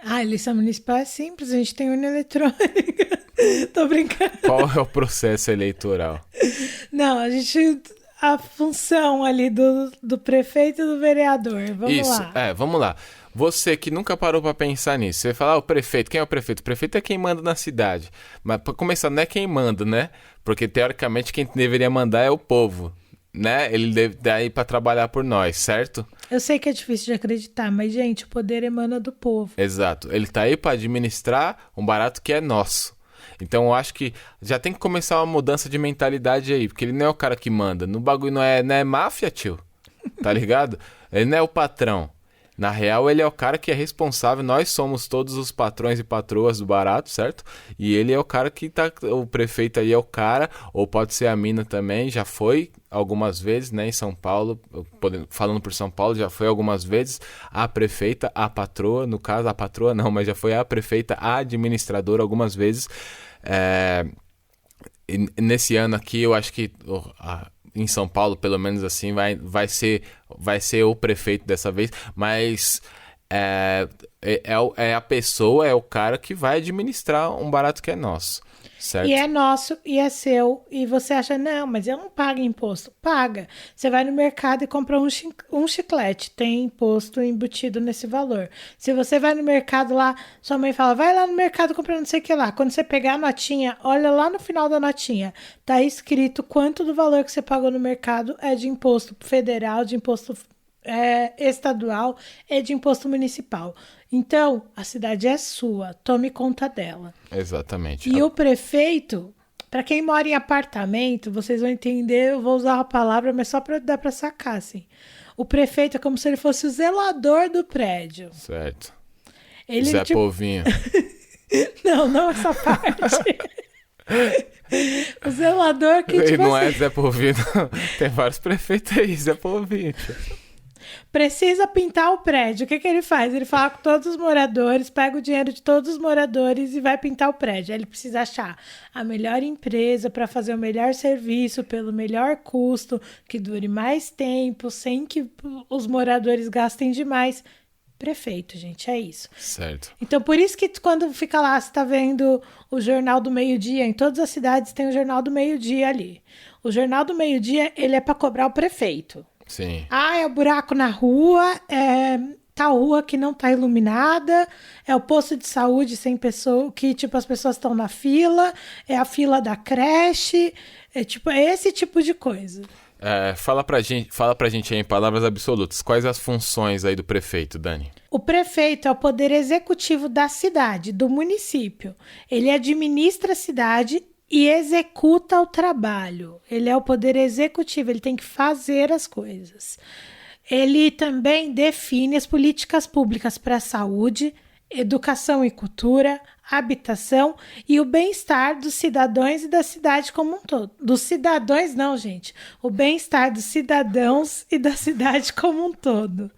A eleição municipal é simples, a gente tem urna eletrônica. Tô brincando. Qual é o processo eleitoral? Não, a função ali do prefeito e do vereador. Vamos lá. Vamos lá. Você que nunca parou pra pensar nisso, você fala, o prefeito, quem é o prefeito? O prefeito é quem manda na cidade. Mas pra começar, não é quem manda, né? Porque teoricamente quem deveria mandar é o povo, né? Ele deve estar aí pra trabalhar por nós, certo? Eu sei que é difícil de acreditar, mas, gente, o poder emana do povo. Exato. Ele tá aí pra administrar um barato que é nosso. Então eu acho que já tem que começar uma mudança de mentalidade aí, porque ele não é o cara que manda. No bagulho não é máfia, tio. Tá ligado? Ele não é o patrão. Na real, ele é o cara que é responsável. Nós somos todos os patrões e patroas do barato, certo? E ele é o cara que tá... O prefeito aí é o cara, ou pode ser a mina também. Já foi algumas vezes, né? Em São Paulo, falando por São Paulo, já foi algumas vezes a prefeita, a patroa. No caso, a patroa não, mas já foi a prefeita, a administradora algumas vezes. E nesse ano aqui, eu acho que... em São Paulo, pelo menos assim, vai ser o prefeito dessa vez, mas a pessoa, é o cara que vai administrar um barato que é nosso, certo? E é nosso, e é seu, e você acha, não, mas eu não pago imposto. Paga. Você vai no mercado e compra um chiclete, tem imposto embutido nesse valor. Se você vai no mercado lá, sua mãe fala, vai lá no mercado comprar não sei o que lá. Quando você pegar a notinha, olha lá no final da notinha, tá escrito quanto do valor que você pagou no mercado é de imposto federal, de imposto estadual, é de imposto municipal. Então, a cidade é sua, tome conta dela. Exatamente. E o prefeito, para quem mora em apartamento, vocês vão entender, eu vou usar a palavra, mas só para dar para sacar, assim. O prefeito é como se ele fosse o zelador do prédio. Certo. Zé Povinho. Não essa parte. O zelador que, tipo não assim, é Zé Povinho, não. Tem vários prefeitos aí, Zé Povinho. precisa pintar o prédio. O que ele faz? Ele fala com todos os moradores, pega o dinheiro de todos os moradores e vai pintar o prédio. Aí ele precisa achar a melhor empresa para fazer o melhor serviço, pelo melhor custo, que dure mais tempo, sem que os moradores gastem demais. Prefeito, gente, é isso. Certo. Então, por isso que quando fica lá, você tá vendo o Jornal do Meio-Dia, em todas as cidades tem o Jornal do Meio-Dia ali. O Jornal do Meio-Dia, ele é para cobrar o prefeito. Sim. Ah, é o buraco na rua, é tal rua que não tá iluminada, é o posto de saúde sem pessoa, que tipo as pessoas estão na fila, é a fila da creche, é esse tipo de coisa. Fala pra gente aí em palavras absolutas, quais as funções aí do prefeito, Dani? O prefeito é o poder executivo da cidade, do município. Ele administra a cidade e executa o trabalho. Ele é o poder executivo, ele tem que fazer as coisas. Ele também define as políticas públicas para a saúde, educação e cultura, habitação e o bem-estar dos cidadãos e da cidade como um todo. Dos cidadãos não, gente. O bem-estar dos cidadãos e da cidade como um todo.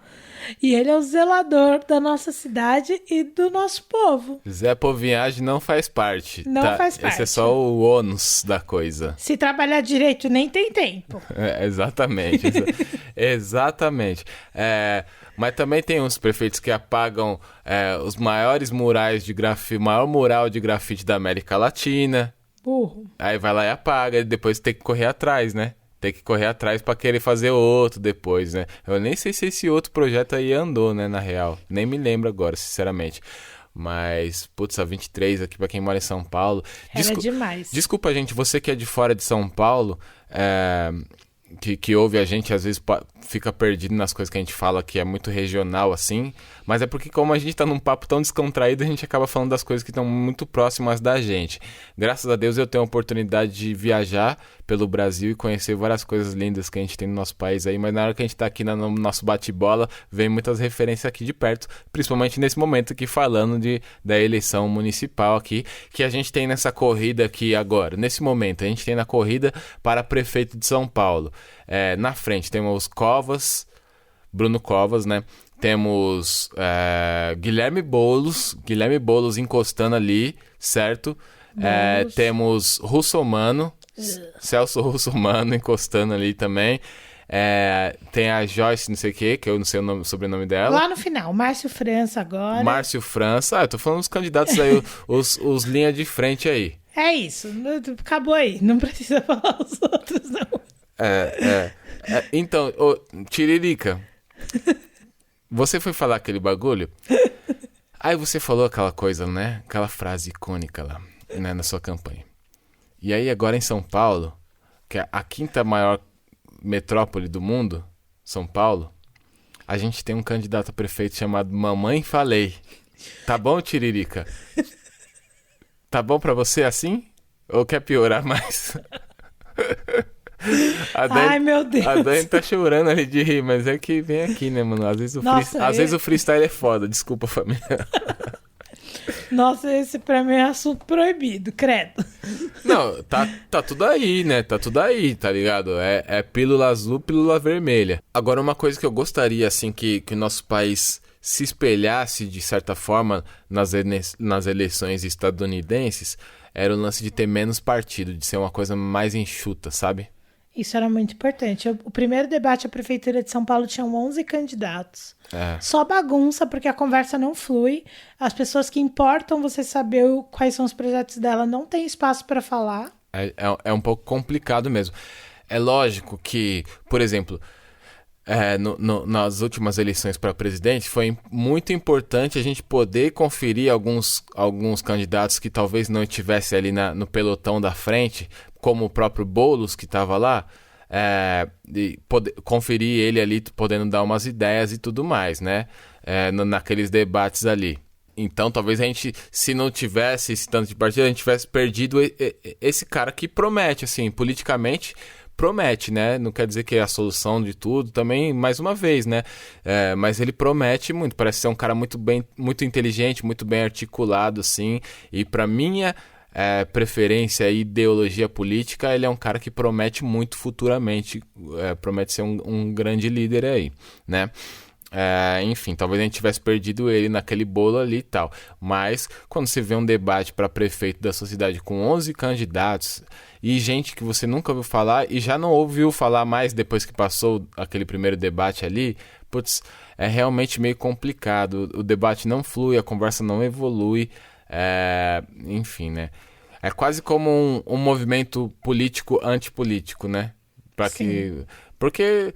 E ele é o zelador da nossa cidade e do nosso povo. Zé Povinhagem não faz parte. Não faz parte. Esse é só o ônus da coisa. Se trabalhar direito, nem tem tempo. Exatamente. Exatamente. Mas também tem uns prefeitos que apagam os maiores murais de grafite, o maior mural de grafite da América Latina. Burro. Aí vai lá e apaga, e depois tem que correr atrás, né? Tem que correr atrás pra querer fazer outro depois, né? Eu nem sei se esse outro projeto aí andou, né, na real. Nem me lembro agora, sinceramente. Mas, putz, a 23 aqui pra quem mora em São Paulo. Era demais. Desculpa, gente, você que é de fora de São Paulo, que ouve a gente, às vezes fica perdido nas coisas que a gente fala, que é muito regional, assim. Mas é porque como a gente tá num papo tão descontraído, a gente acaba falando das coisas que estão muito próximas da gente. Graças a Deus eu tenho a oportunidade de viajar pelo Brasil e conhecer várias coisas lindas que a gente tem no nosso país aí, mas na hora que a gente tá aqui no nosso bate-bola, vem muitas referências aqui de perto, principalmente nesse momento aqui falando da eleição municipal aqui, que a gente tem nessa corrida aqui agora. Nesse momento, a gente tem na corrida para prefeito de São Paulo. Na frente temos Bruno Covas, né? Temos Guilherme Boulos encostando ali, certo? Temos Russomano, Celso Russomano encostando ali também. Tem a Joyce, não sei o que eu não sei o sobrenome dela. Lá no final, Márcio França agora. Márcio França. Eu tô falando dos candidatos aí, os linha de frente aí. É isso, acabou aí, não precisa falar os outros, não. Então, Tiririca, você foi falar aquele bagulho? Aí você falou aquela coisa, né? Aquela frase icônica lá, né? Na sua campanha. E aí agora em São Paulo, que é a quinta maior metrópole do mundo, São Paulo, a gente tem um candidato a prefeito chamado Mamãe Falei. Tá bom, Tiririca? Tá bom pra você assim? Ou quer piorar mais? Ai, meu Deus. A Dani tá chorando ali de rir, mas é que vem aqui, né, mano? Às vezes o freestyle é foda. Desculpa, família. Nossa, esse pra mim é assunto proibido, credo. Não, tá tudo aí, né? Tá tudo aí, tá ligado? É pílula azul, pílula vermelha. Agora, uma coisa que eu gostaria, assim, que o nosso país se espelhasse, de certa forma, nas eleições estadunidenses, era o lance de ter menos partido, de ser uma coisa mais enxuta, sabe? Isso era muito importante. O primeiro debate à Prefeitura de São Paulo tinham 11 candidatos. Só bagunça, porque a conversa não flui. As pessoas que importam você saber quais são os projetos dela não tem espaço para falar. É um pouco complicado mesmo. É lógico que, por exemplo, nas últimas eleições para presidente, foi muito importante a gente poder conferir alguns candidatos que talvez não estivessem ali no pelotão da frente, como o próprio Boulos, que estava lá, e conferir ele ali, podendo dar umas ideias e tudo mais, né? Naqueles debates ali. Então, talvez a gente, se não tivesse esse tanto de partido, a gente tivesse perdido esse cara que promete, assim, politicamente, promete, né? Não quer dizer que é a solução de tudo também, mais uma vez, né? Mas ele promete muito, parece ser um cara muito inteligente, muito bem articulado, assim, e pra minha preferência e ideologia política, ele é um cara que promete muito futuramente, promete ser um grande líder aí, né? Enfim, talvez a gente tivesse perdido ele naquele bolo ali e tal, mas quando você vê um debate para prefeito da sua cidade com 11 candidatos e gente que você nunca ouviu falar e já não ouviu falar mais depois que passou aquele primeiro debate ali, putz, é realmente meio complicado, o debate não flui, a conversa não evolui, enfim, né? É quase como um movimento político antipolítico, né? Porque,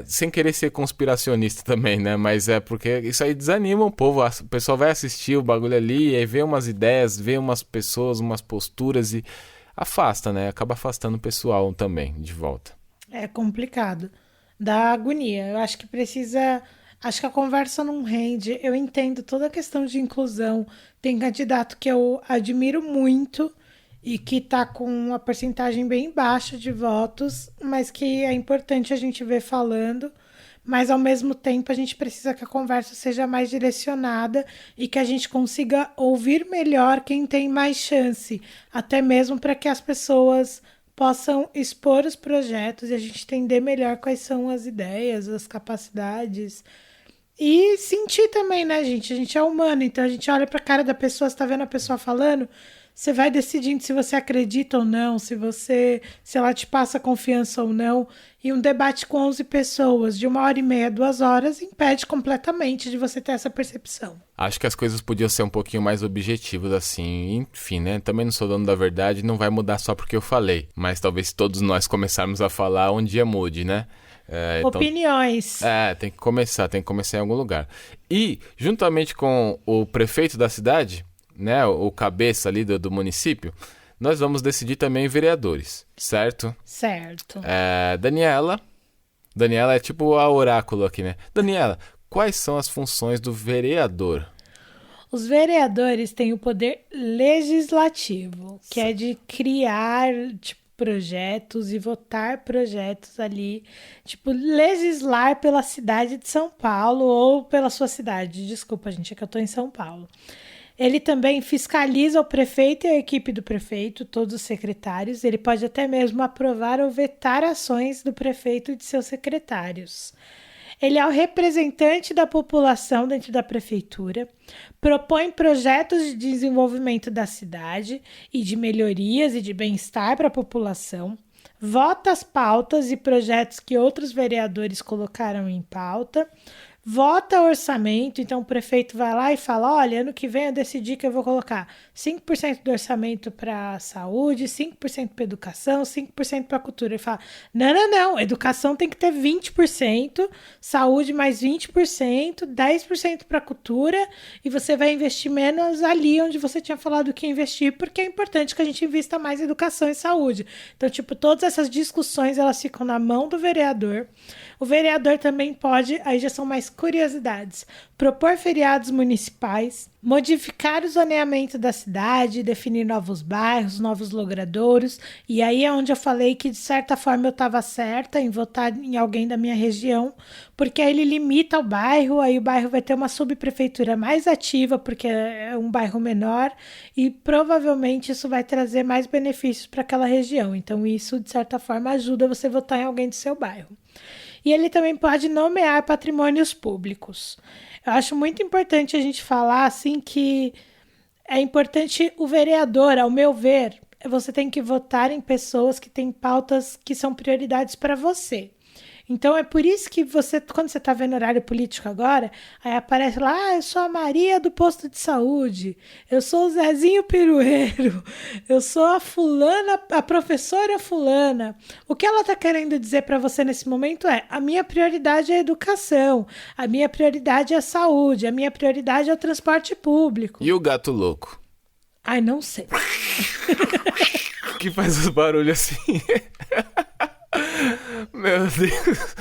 sem querer ser conspiracionista também, né? Mas porque isso aí desanima o povo. O pessoal vai assistir o bagulho ali e aí vê umas ideias, vê umas pessoas, umas posturas e afasta, né? Acaba afastando o pessoal também, de volta. É complicado. Dá agonia. Eu acho que precisa... Acho que a conversa não rende. Eu entendo toda a questão de inclusão. Tem candidato que eu admiro muito e que tá com uma porcentagem bem baixa de votos, mas que é importante a gente ver falando, mas ao mesmo tempo a gente precisa que a conversa seja mais direcionada e que a gente consiga ouvir melhor quem tem mais chance, até mesmo para que as pessoas possam expor os projetos e a gente entender melhor quais são as ideias, as capacidades. E sentir também, né, gente? A gente é humano, então a gente olha pra cara da pessoa, você tá vendo a pessoa falando, você vai decidindo se você acredita ou não, se ela te passa confiança ou não. E um debate com 11 pessoas de 1h30, 2 horas, impede completamente de você ter essa percepção. Acho que as coisas podiam ser um pouquinho mais objetivas, assim. Enfim, né? Também não sou dono da verdade, não vai mudar só porque eu falei. Mas talvez se todos nós começarmos a falar, um dia mude, né? Opiniões. Tem que começar em algum lugar. E, juntamente com o prefeito da cidade, né, o cabeça ali do município, nós vamos decidir também vereadores, certo? Certo. Daniela é tipo a oráculo aqui, né? Daniela, quais são as funções do vereador? Os vereadores têm o poder legislativo, que é de criar, projetos e votar projetos ali, legislar pela cidade de São Paulo ou pela sua cidade. Desculpa, gente, é que eu tô em São Paulo. Ele também fiscaliza o prefeito e a equipe do prefeito, todos os secretários. Ele pode até mesmo aprovar ou vetar ações do prefeito e de seus secretários. Ele é o representante da população dentro da prefeitura, propõe projetos de desenvolvimento da cidade e de melhorias e de bem-estar para a população, vota as pautas e projetos que outros vereadores colocaram em pauta, vota orçamento, então o prefeito vai lá e fala, olha, ano que vem eu decidi que eu vou colocar 5% do orçamento para saúde, 5% para educação, 5% para cultura. Ele fala, não, educação tem que ter 20%, saúde mais 20%, 10% para cultura e você vai investir menos ali onde você tinha falado que ia investir, porque é importante que a gente invista mais em educação e saúde. Então, todas essas discussões, elas ficam na mão do vereador. O vereador também pode, aí já são mais curiosidades, propor feriados municipais, modificar o zoneamento da cidade, definir novos bairros, novos logradouros, e aí é onde eu falei que de certa forma eu estava certa em votar em alguém da minha região, porque aí ele limita o bairro, aí o bairro vai ter uma subprefeitura mais ativa, porque é um bairro menor, e provavelmente isso vai trazer mais benefícios para aquela região, então isso de certa forma ajuda você a votar em alguém do seu bairro. E ele também pode nomear patrimônios públicos. Eu acho muito importante a gente falar assim que é importante o vereador, ao meu ver, você tem que votar em pessoas que têm pautas que são prioridades para você. Então é por isso que você, quando você está vendo horário político agora, aí aparece lá, eu sou a Maria do posto de saúde, eu sou o Zezinho Pirueiro, eu sou a fulana, a professora fulana. O que ela está querendo dizer para você nesse momento é, a minha prioridade é a educação, a minha prioridade é a saúde, a minha prioridade é o transporte público. E o gato louco? Ai, não sei. Que faz os barulhos assim... Meu Deus,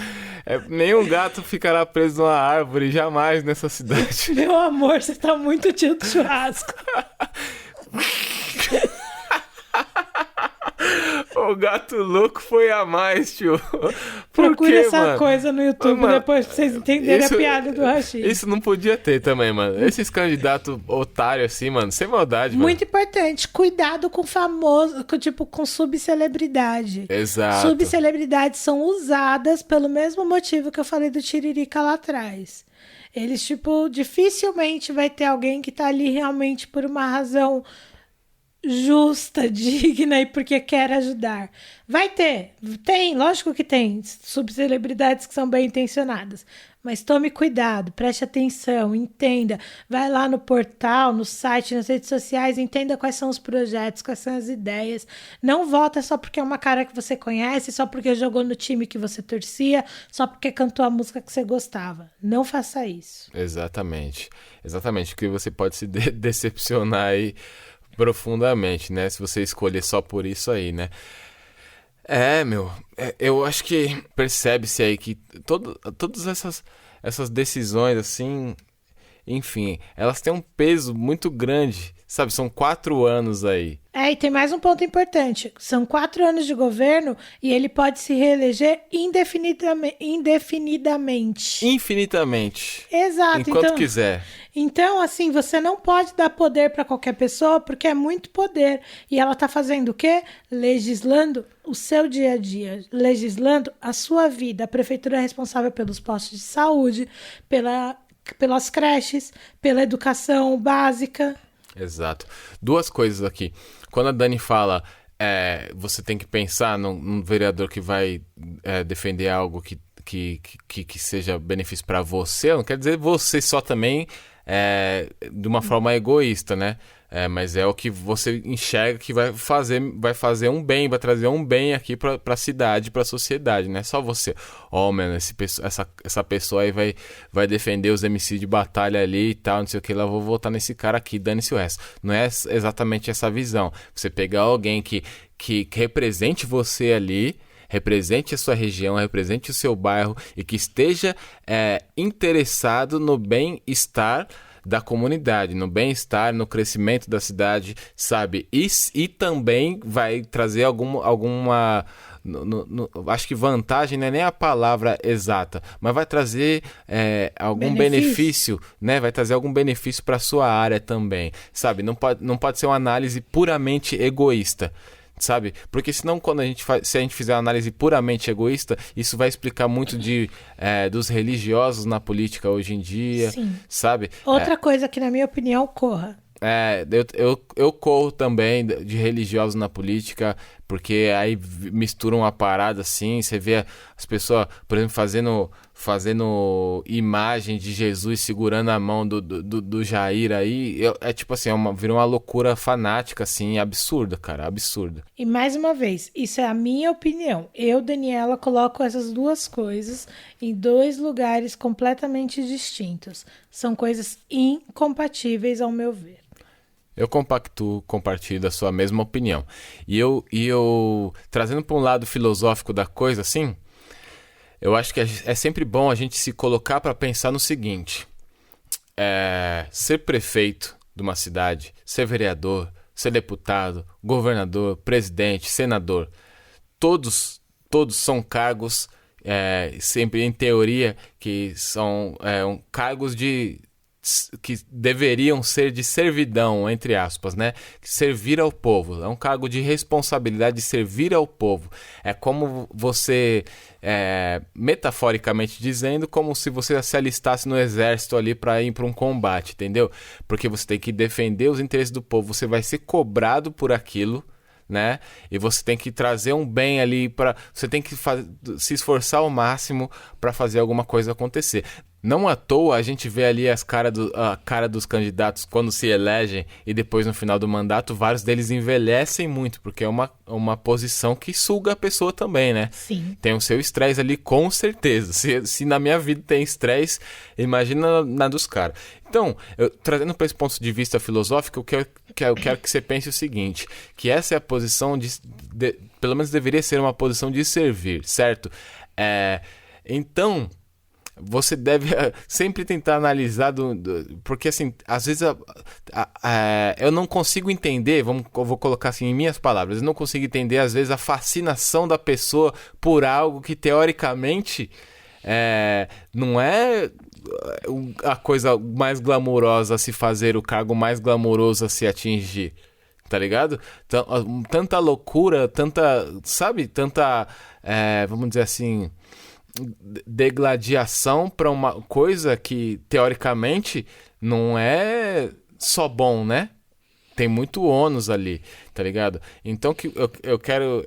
nenhum gato ficará preso numa árvore jamais nessa cidade. Meu amor, você tá muito tio do churrasco. O gato louco foi a mais, tio. Procure essa mano? coisa no YouTube Mano, depois pra vocês entenderem isso- a piada do Rashid. Isso não podia ter também, mano. Esses candidatos otários assim, mano, sem maldade, mano. Muito importante, cuidado com famoso, com subcelebridade. Exato. Subcelebridades são usadas pelo mesmo motivo que eu falei do Tiririca lá atrás. Eles, dificilmente vai ter alguém que tá ali realmente por uma razão justa, digna e porque quer ajudar. Vai ter, tem, lógico que tem subcelebridades que são bem intencionadas, mas tome cuidado, preste atenção, entenda, vai lá no portal, no site, nas redes sociais, entenda quais são os projetos, quais são as ideias. Não vota só porque é uma cara que você conhece, só porque jogou no time que você torcia, só porque cantou a música que você gostava. Não faça isso. Exatamente, porque você pode se decepcionar aí profundamente, né? Se você escolher só por isso aí, né? Eu acho que percebe-se aí que todas essas decisões, assim, enfim, elas têm um peso muito grande, sabe? São 4 anos aí. E tem mais um ponto importante. São 4 anos de governo e ele pode se reeleger indefinidamente. Infinitamente. Exato. Enquanto quiser. Então, assim, você não pode dar poder para qualquer pessoa porque é muito poder. E ela tá fazendo o quê? Legislando o seu dia a dia, legislando a sua vida. A prefeitura é responsável pelos postos de saúde, pelas creches, pela educação básica. Exato. 2 coisas aqui. Quando a Dani fala, você tem que pensar num vereador que vai defender algo que seja benefício para você, não quer dizer você só também de uma forma egoísta, né? Mas é o que você enxerga que vai fazer um bem, vai trazer um bem aqui para a cidade, para a sociedade, não é só você. Mano, essa pessoa aí vai defender os MC de batalha ali e tal, não sei o que, lá vou votar nesse cara aqui, dane-se o resto. Não é exatamente essa visão. Você pegar alguém que represente você ali, represente a sua região, represente o seu bairro e que esteja interessado no bem-estar da comunidade, no bem-estar, no crescimento da cidade, sabe? E também vai trazer alguma acho que vantagem não é nem a palavra exata, mas vai trazer algum benefício, né? Vai trazer algum benefício para sua área também, sabe? Não pode ser uma análise puramente egoísta, sabe? Porque senão se a gente fizer uma análise puramente egoísta, isso vai explicar muito dos religiosos na política hoje em dia. Sim. Sabe? Outra coisa que, na minha opinião, corra. Eu corro também de religiosos na política, porque aí misturam uma parada assim, você vê as pessoas, por exemplo, fazendo imagem de Jesus segurando a mão do Jair aí, tipo assim, virou uma loucura fanática, assim, absurda, cara, absurda. E mais uma vez, isso é a minha opinião. Eu, Daniela, coloco essas 2 coisas em 2 lugares completamente distintos. São coisas incompatíveis, ao meu ver. Eu compartilho da sua mesma opinião. E eu trazendo para um lado filosófico da coisa, assim, eu acho que é sempre bom a gente se colocar para pensar no seguinte: ser prefeito de uma cidade, ser vereador, ser deputado, governador, presidente, senador, todos são cargos, sempre em teoria, que são cargos que deveriam ser de servidão, entre aspas, né? Servir ao povo. É um cargo de responsabilidade de servir ao povo. É como você, metaforicamente dizendo, como se você se alistasse no exército ali para ir para um combate, entendeu? Porque você tem que defender os interesses do povo. Você vai ser cobrado por aquilo, né? E você tem que trazer um bem ali você tem que se esforçar ao máximo para fazer alguma coisa acontecer. Não à toa a gente vê ali a cara dos candidatos quando se elegem e depois no final do mandato vários deles envelhecem muito, porque é uma posição que suga a pessoa também, né? Sim. Tem o seu estresse ali, com certeza. Se na minha vida tem estresse, imagina na dos caras. Então, trazendo para esse ponto de vista filosófico, eu quero que você pense o seguinte, que essa é a posição pelo menos deveria ser uma posição de servir, certo? Então, você deve sempre tentar analisar porque assim, às vezes eu não consigo entender, eu vou colocar assim em minhas palavras, eu não consigo entender às vezes a fascinação da pessoa por algo que teoricamente não é a coisa mais glamourosa a se fazer, o cargo mais glamouroso a se atingir. Tá ligado? Tanta loucura, sabe? Vamos dizer assim, degladiação para uma coisa que, teoricamente, não é só bom, né? Tem muito ônus ali, tá ligado? Então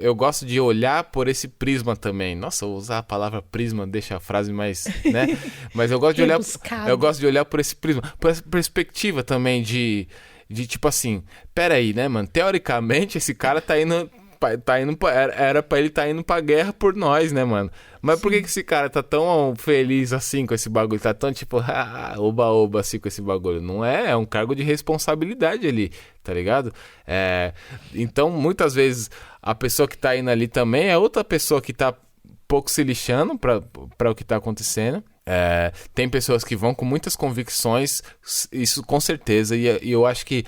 eu gosto de olhar por esse prisma também. Nossa, usar a palavra prisma deixa a frase mais, né? Mas eu gosto de olhar por esse prisma, por essa perspectiva também de tipo assim, peraí, né, mano? Teoricamente, esse cara era pra ele tá indo pra guerra por nós, né, mano? Mas por que esse cara tá tão feliz assim com esse bagulho? Tá tão tipo, oba-oba assim com esse bagulho? Não é um cargo de responsabilidade ali, tá ligado? Então, muitas vezes, a pessoa que tá indo ali também é outra pessoa que tá pouco se lixando pra o que tá acontecendo. Tem pessoas que vão com muitas convicções, isso com certeza, e eu acho que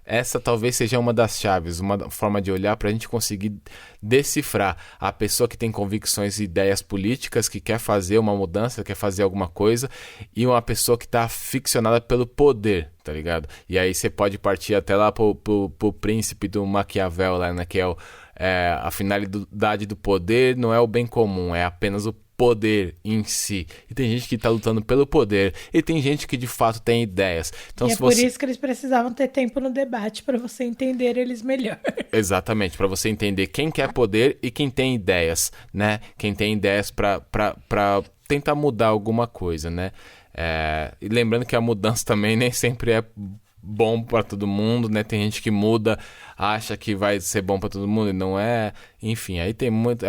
essa talvez seja uma das chaves, uma forma de olhar para a gente conseguir decifrar a pessoa que tem convicções e ideias políticas, que quer fazer uma mudança, quer fazer alguma coisa, e uma pessoa que está ficcionada pelo poder, tá ligado? E aí você pode partir até lá pro príncipe do Maquiavel, lá, né, que a finalidade do poder não é o bem comum, é apenas o poder em si. E tem gente que tá lutando pelo poder. E tem gente que de fato tem ideias. Então, e por isso que eles precisavam ter tempo no debate para você entender eles melhor. Exatamente, para você entender quem quer poder e quem tem ideias, né? Quem tem ideias para tentar mudar alguma coisa, né? E lembrando que a mudança também nem sempre é bom para todo mundo, né? Tem gente que muda, acha que vai ser bom para todo mundo e não é. Enfim, aí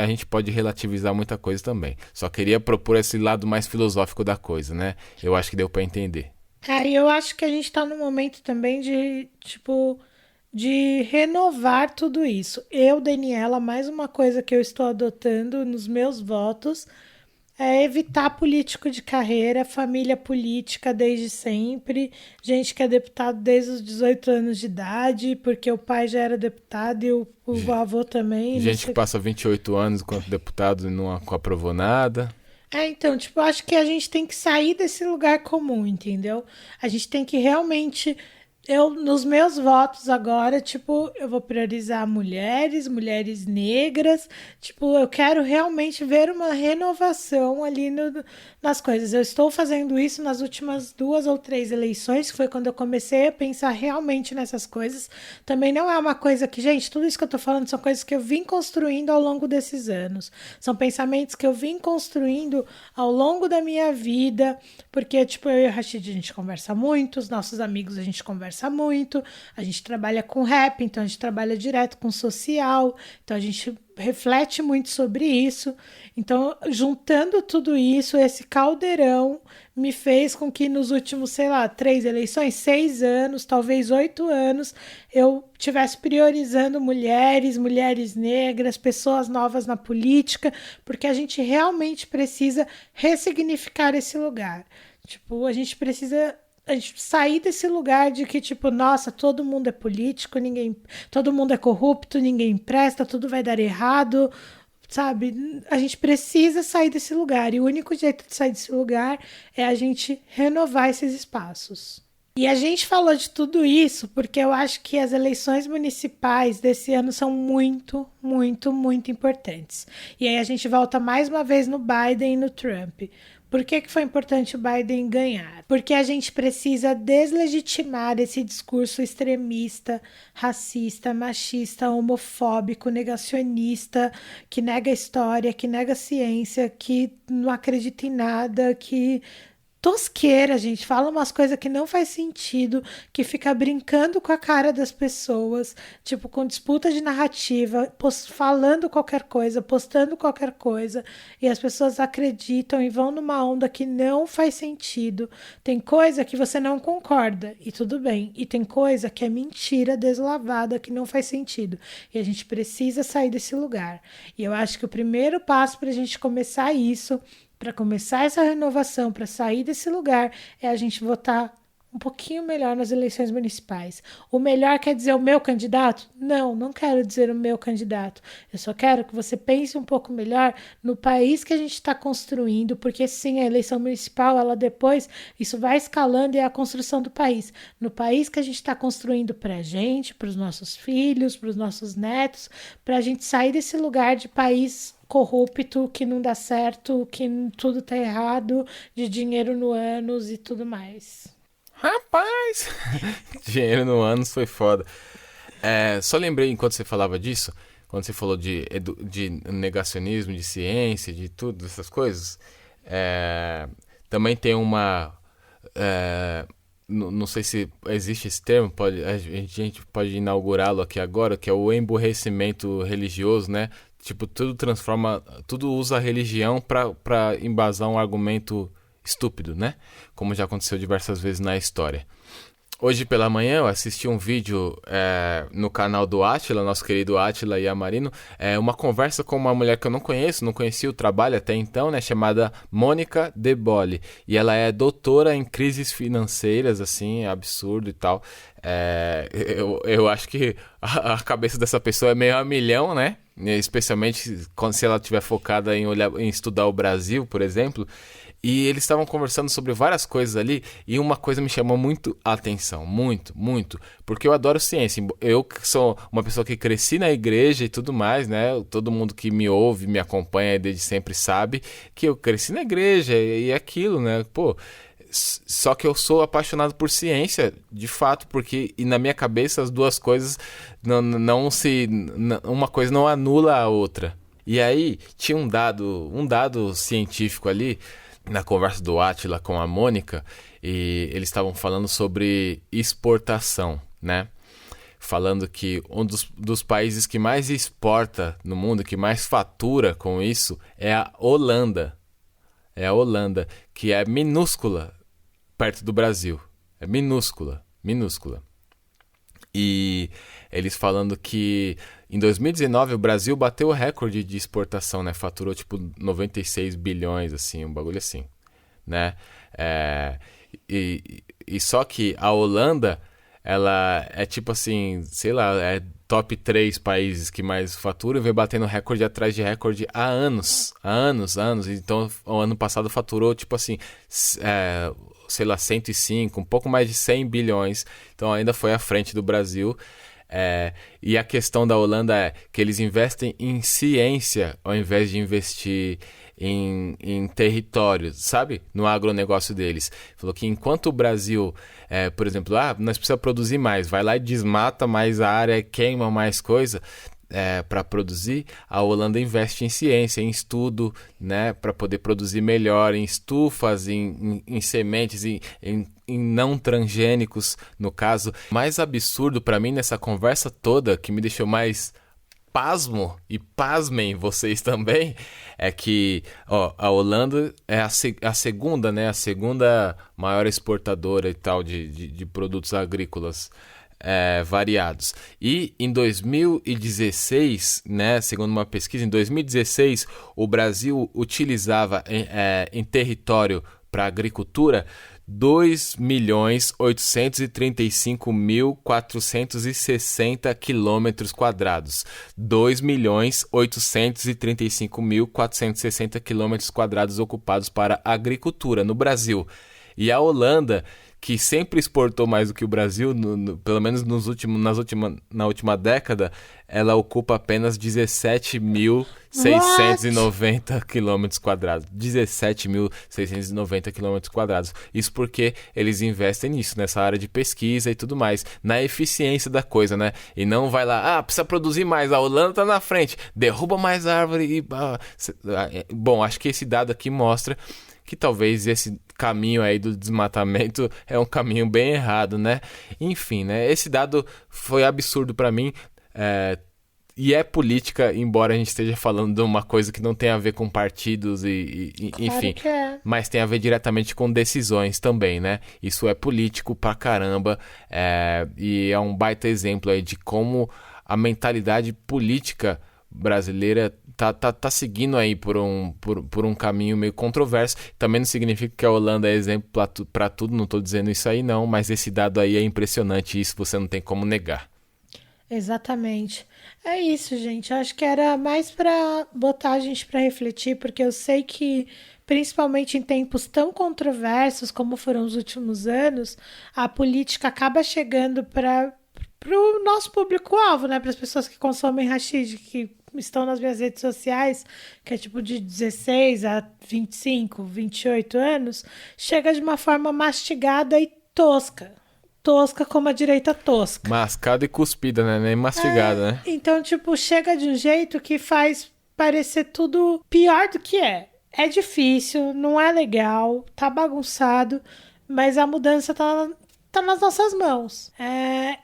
a gente pode relativizar muita coisa também. Só queria propor esse lado mais filosófico da coisa, né? Eu acho que deu para entender. E eu acho que a gente tá num momento também de renovar tudo isso. Eu, Daniela, mais uma coisa que eu estou adotando nos meus votos é evitar político de carreira, família política desde sempre, gente que é deputado desde os 18 anos de idade, porque o pai já era deputado e o avô também. Gente que passa 28 anos enquanto deputado e não aprovou nada. Então, acho que a gente tem que sair desse lugar comum, entendeu? A gente tem que realmente... nos meus votos agora, eu vou priorizar mulheres negras, eu quero realmente ver uma renovação ali nas coisas. Eu estou fazendo isso nas últimas 2 ou 3 eleições, que foi quando eu comecei a pensar realmente nessas coisas. Também não é uma coisa que, gente, tudo isso que eu tô falando são coisas que eu vim construindo ao longo desses anos. São pensamentos que eu vim construindo ao longo da minha vida, porque, eu e o Rashid, a gente conversa muito, os nossos amigos a gente conversa muito, a gente trabalha com rap, então a gente trabalha direto com social, então a gente reflete muito sobre isso. Então, juntando tudo isso, esse caldeirão me fez com que nos últimos, 3 eleições, 6 anos, talvez 8 anos, eu estivesse priorizando mulheres negras, pessoas novas na política, porque a gente realmente precisa ressignificar esse lugar. A gente precisa sair desse lugar de que, nossa, todo mundo é político, todo mundo é corrupto, ninguém presta, tudo vai dar errado, sabe? A gente precisa sair desse lugar, e o único jeito de sair desse lugar é a gente renovar esses espaços. E a gente falou de tudo isso porque eu acho que as eleições municipais desse ano são muito, muito, muito importantes. E aí a gente volta mais uma vez no Biden e no Trump. Por que foi importante o Biden ganhar? Porque a gente precisa deslegitimar esse discurso extremista, racista, machista, homofóbico, negacionista, que nega a história, que nega a ciência, que não acredita em nada, que... tosqueira, gente, fala umas coisas que não faz sentido, que fica brincando com a cara das pessoas, com disputa de narrativa, falando qualquer coisa, postando qualquer coisa, e as pessoas acreditam e vão numa onda que não faz sentido. Tem coisa que você não concorda, e tudo bem, e tem coisa que é mentira deslavada, que não faz sentido, e a gente precisa sair desse lugar. E eu acho que o primeiro passo para a gente começar isso para começar essa renovação, para sair desse lugar, é a gente votar um pouquinho melhor nas eleições municipais. O melhor quer dizer o meu candidato? Não, não quero dizer o meu candidato. Eu só quero que você pense um pouco melhor no país que a gente está construindo, porque sim, a eleição municipal, ela depois, isso vai escalando e é a construção do país. No país que a gente está construindo para a gente, para os nossos filhos, para os nossos netos, para a gente sair desse lugar de país corrupto, que não dá certo, que tudo tá errado, de dinheiro no ânus e tudo mais. Rapaz! Dinheiro no ânus foi foda. Só lembrei, enquanto você falava disso, quando você falou de negacionismo, de ciência, de tudo, essas coisas, também tem uma... não sei se existe esse termo, a gente pode inaugurá-lo aqui agora, que é o emburrecimento religioso, né? Tipo, tudo usa a religião para embasar um argumento estúpido, né? Como já aconteceu diversas vezes na história. Hoje pela manhã eu assisti um vídeo no canal do Átila, nosso querido Átila Yamarino, uma conversa com uma mulher que eu não conhecia o trabalho até então, né? Chamada Mônica De Bolle. E ela é doutora em crises financeiras, assim, absurdo e tal. Eu acho que a cabeça dessa pessoa é meio a milhão, né? Especialmente se ela estiver focada em estudar o Brasil, por exemplo. E eles estavam conversando sobre várias coisas ali, e uma coisa me chamou muito a atenção, muito, muito, porque eu adoro ciência. Eu sou uma pessoa que cresci na igreja e tudo mais, né? Todo mundo que me ouve, me acompanha desde sempre sabe que eu cresci na igreja e aquilo, né? Pô, só que eu sou apaixonado por ciência, de fato, porque e na minha cabeça as duas coisas uma coisa não anula a outra. E aí tinha um dado científico ali na conversa do Átila com a Mônica, e eles estavam falando sobre exportação, né? Falando que um dos países que mais exporta no mundo, que mais fatura com isso, é a Holanda. É a Holanda, que é minúscula perto do Brasil. É minúscula, minúscula. E eles falando que em 2019 o Brasil bateu o recorde de exportação, né? Faturou tipo 96 bilhões, assim, um bagulho assim, né? E só que a Holanda, ela é tipo assim, sei lá, é top 3 países que mais faturam e vem batendo recorde atrás de recorde há anos. Então, o ano passado faturou tipo assim, sei lá, 105, um pouco mais de 100 bilhões. Então ainda foi à frente do Brasil. E a questão da Holanda é que eles investem em ciência ao invés de investir em territórios, sabe? No agronegócio deles. Falou que enquanto o Brasil, por exemplo, nós precisamos produzir mais, vai lá e desmata mais a área, queima mais coisa para produzir, a Holanda investe em ciência, em estudo, né? Para poder produzir melhor, em estufas, em sementes, em não transgênicos, no caso. Mais absurdo para mim nessa conversa toda, que me deixou mais pasmo, e pasmem vocês também, é que a Holanda é a segunda, né? A segunda maior exportadora e tal de produtos agrícolas variados. E em 2016, né, segundo uma pesquisa, em 2016 o Brasil utilizava em território para agricultura 2.835.460 quilômetros quadrados. 2.835.460 quilômetros quadrados ocupados para agricultura no Brasil. E a Holanda, que sempre exportou mais do que o Brasil, pelo menos na última década, ela ocupa apenas 17.690 quilômetros quadrados. 17.690 quilômetros quadrados. Isso porque eles investem nisso, nessa área de pesquisa e tudo mais, na eficiência da coisa, né? E não vai lá, precisa produzir mais, a Holanda tá na frente, derruba mais árvore e... Bom, acho que esse dado aqui mostra que talvez esse caminho aí do desmatamento é um caminho bem errado, né? Enfim, né? Esse dado foi absurdo para mim, e é política, embora a gente esteja falando de uma coisa que não tem a ver com partidos enfim, Claro, mas tem a ver diretamente com decisões também, né? Isso é político pra caramba, e é um baita exemplo aí de como a mentalidade política brasileira tá seguindo aí por um caminho meio controverso. Também não significa que a Holanda é exemplo pra tudo, não tô dizendo isso aí não, mas esse dado aí é impressionante, isso você não tem como negar. Exatamente. É isso, gente. Eu acho que era mais para botar a gente para refletir, porque eu sei que, principalmente em tempos tão controversos como foram os últimos anos, a política acaba chegando para o nosso público-alvo, né? Para as pessoas que consomem haxixe, que estão nas minhas redes sociais, que é tipo de 16 a 25, 28 anos, chega de uma forma mastigada e tosca. Tosca como a direita tosca. Mascada e cuspida, né? Nem mastigada, né? Então, tipo, chega de um jeito que faz parecer tudo pior do que é. É difícil, não é legal, tá bagunçado, mas a mudança tá nas nossas mãos.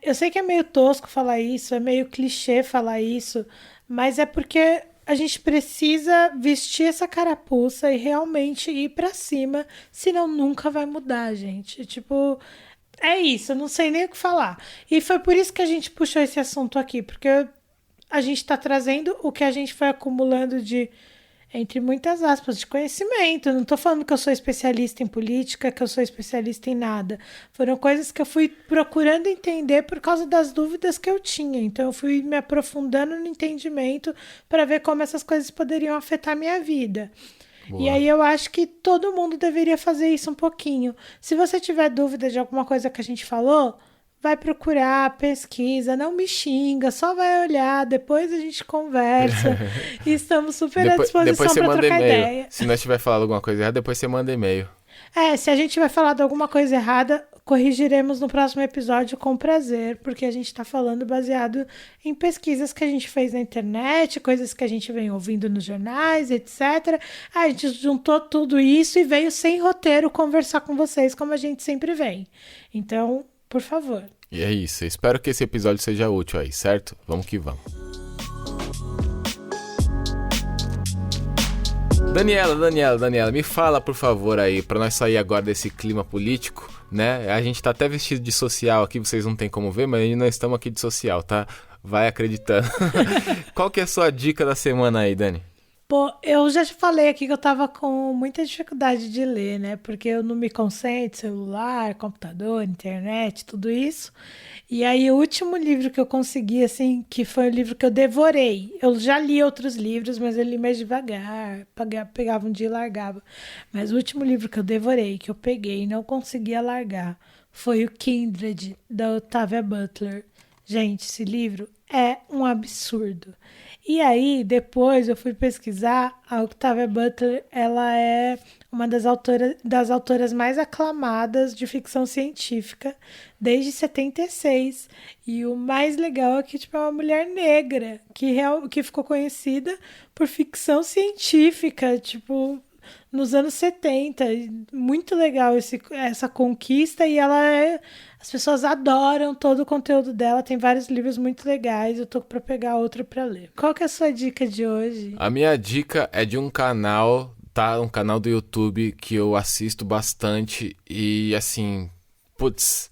Eu sei que é meio tosco falar isso, é meio clichê falar isso, mas é porque a gente precisa vestir essa carapuça e realmente ir pra cima, senão nunca vai mudar, gente. Tipo, é isso, eu não sei nem o que falar. E foi por isso que a gente puxou esse assunto aqui, porque a gente tá trazendo o que a gente foi acumulando de, entre muitas aspas, de conhecimento. Eu não tô falando que eu sou especialista em política, que eu sou especialista em nada. Foram coisas que eu fui procurando entender por causa das dúvidas que eu tinha. Então eu fui me aprofundando no entendimento para ver como essas coisas poderiam afetar a minha vida. Boa. E aí eu acho que todo mundo deveria fazer isso um pouquinho. Se você tiver dúvida de alguma coisa que a gente falou, vai procurar, pesquisa, não me xinga, só vai olhar, depois a gente conversa. E estamos super à disposição para trocar ideia. Se nós tiver falado alguma coisa errada, depois você manda e-mail. Se a gente tiver falado alguma coisa errada, corrigiremos no próximo episódio com prazer, porque a gente está falando baseado em pesquisas que a gente fez na internet, coisas que a gente vem ouvindo nos jornais, etc. A gente juntou tudo isso e veio sem roteiro conversar com vocês, como a gente sempre vem. Então, por favor. E é isso. Espero que esse episódio seja útil aí, certo? Vamos que vamos. Daniela, me fala, por favor, aí, pra nós sair agora desse clima político, né? A gente tá até vestido de social aqui, vocês não tem como ver, mas nós estamos aqui de social, tá? Vai acreditando. Qual que é a sua dica da semana aí, Dani? Pô, eu já te falei aqui que eu tava com muita dificuldade de ler, né? Porque eu não me concentro, celular, computador, internet, tudo isso. E aí o último livro que eu consegui, assim, que foi o livro que eu devorei. Eu já li outros livros, mas eu li mais devagar, pegava um dia e largava. Mas o último livro que eu devorei, que eu peguei e não conseguia largar, foi o Kindred, da Octavia Butler. Gente, esse livro é um absurdo. E aí, depois eu fui pesquisar, a Octavia Butler, ela é uma das autoras mais aclamadas de ficção científica desde 76. E o mais legal é que tipo, é uma mulher negra que ficou conhecida por ficção científica, tipo, nos anos 70. Muito legal essa conquista e as pessoas adoram todo o conteúdo dela, tem vários livros muito legais, eu tô pra pegar outro pra ler. Qual que é a sua dica de hoje? A minha dica é de um canal, tá? Um canal do YouTube que eu assisto bastante e assim, putz,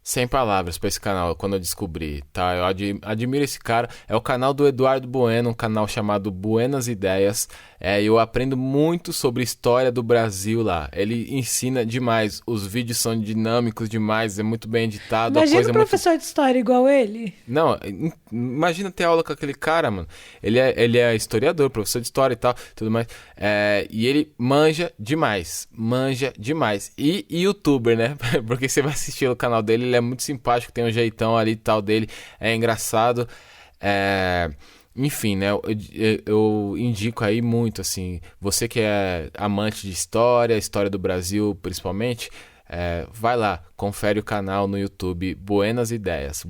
sem palavras pra esse canal quando eu descobri, tá? Eu admiro esse cara, é o canal do Eduardo Bueno, um canal chamado Buenas Ideias. Eu aprendo muito sobre história do Brasil lá. Ele ensina demais, os vídeos são dinâmicos demais, é muito bem editado. Imagina um professor de história igual ele. Não, imagina ter aula com aquele cara, mano. Ele é historiador, professor de história e tal, tudo mais. E ele manja demais. E youtuber, né? Porque você vai assistir o canal dele, ele é muito simpático, tem um jeitão ali e tal dele, é engraçado. Enfim, né, eu indico aí muito, assim, você que é amante de história do Brasil principalmente, vai lá, confere o canal no YouTube, Buenas Ideias,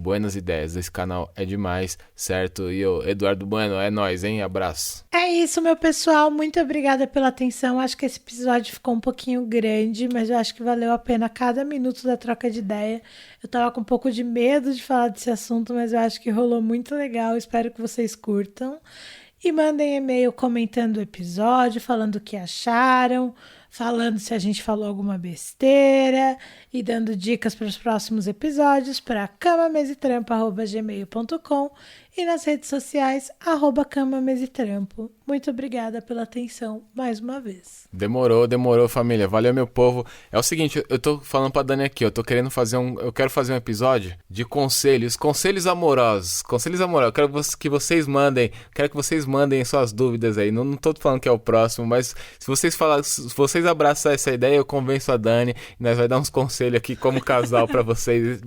esse canal é demais, certo? E eu, Eduardo Bueno, é nóis, hein? Abraço. É isso, meu pessoal, muito obrigada pela atenção, acho que esse episódio ficou um pouquinho grande, mas eu acho que valeu a pena cada minuto da troca de ideia. Eu tava com um pouco de medo de falar desse assunto, mas eu acho que rolou muito legal, espero que vocês curtam. E mandem e-mail comentando o episódio, falando o que acharam, falando se a gente falou alguma besteira e dando dicas para os próximos episódios para camamesetrampa@gmail.com. e nas redes sociais, @Cama, Mesa e Trampo. Muito obrigada pela atenção mais uma vez. Demorou, família. Valeu, meu povo. É o seguinte, eu tô falando pra Dani aqui, eu quero fazer um episódio de conselhos amorosos. Eu quero que vocês mandem suas dúvidas aí. Não tô falando que é o próximo, mas se vocês abraçarem essa ideia, eu convenço a Dani e nós vai dar uns conselhos aqui como casal pra vocês.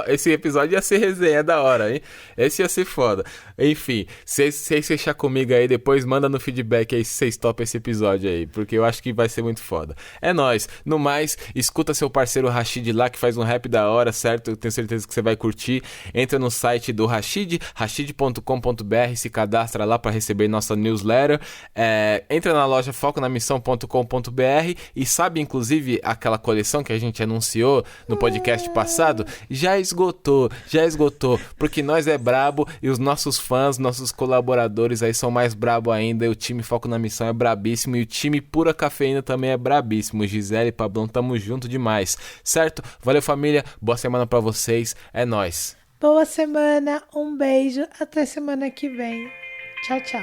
Esse episódio ia ser resenha da hora, hein? Esse ia ser foda. Enfim, se vocês fechar comigo aí, depois manda no feedback aí se vocês topam esse episódio aí, porque eu acho que vai ser muito foda. É nóis. No mais, escuta seu parceiro Rashid lá, que faz um rap da hora, certo? Eu tenho certeza que você vai curtir. Entra no site do Rashid, rashid.com.br, se cadastra lá para receber nossa newsletter. Entra na loja foconamissão.com.br e sabe, inclusive, aquela coleção que a gente anunciou no podcast passado? Já esgotou, porque nós é brabo e os nossos fãs, nossos colaboradores aí são mais brabo ainda. O time Foco na Missão é brabíssimo e o time Pura Cafeína também é brabíssimo. Gisele e Pablão, tamo junto demais, certo? Valeu, família, boa semana pra vocês, é nóis. Boa semana, um beijo, até semana que vem. Tchau, tchau.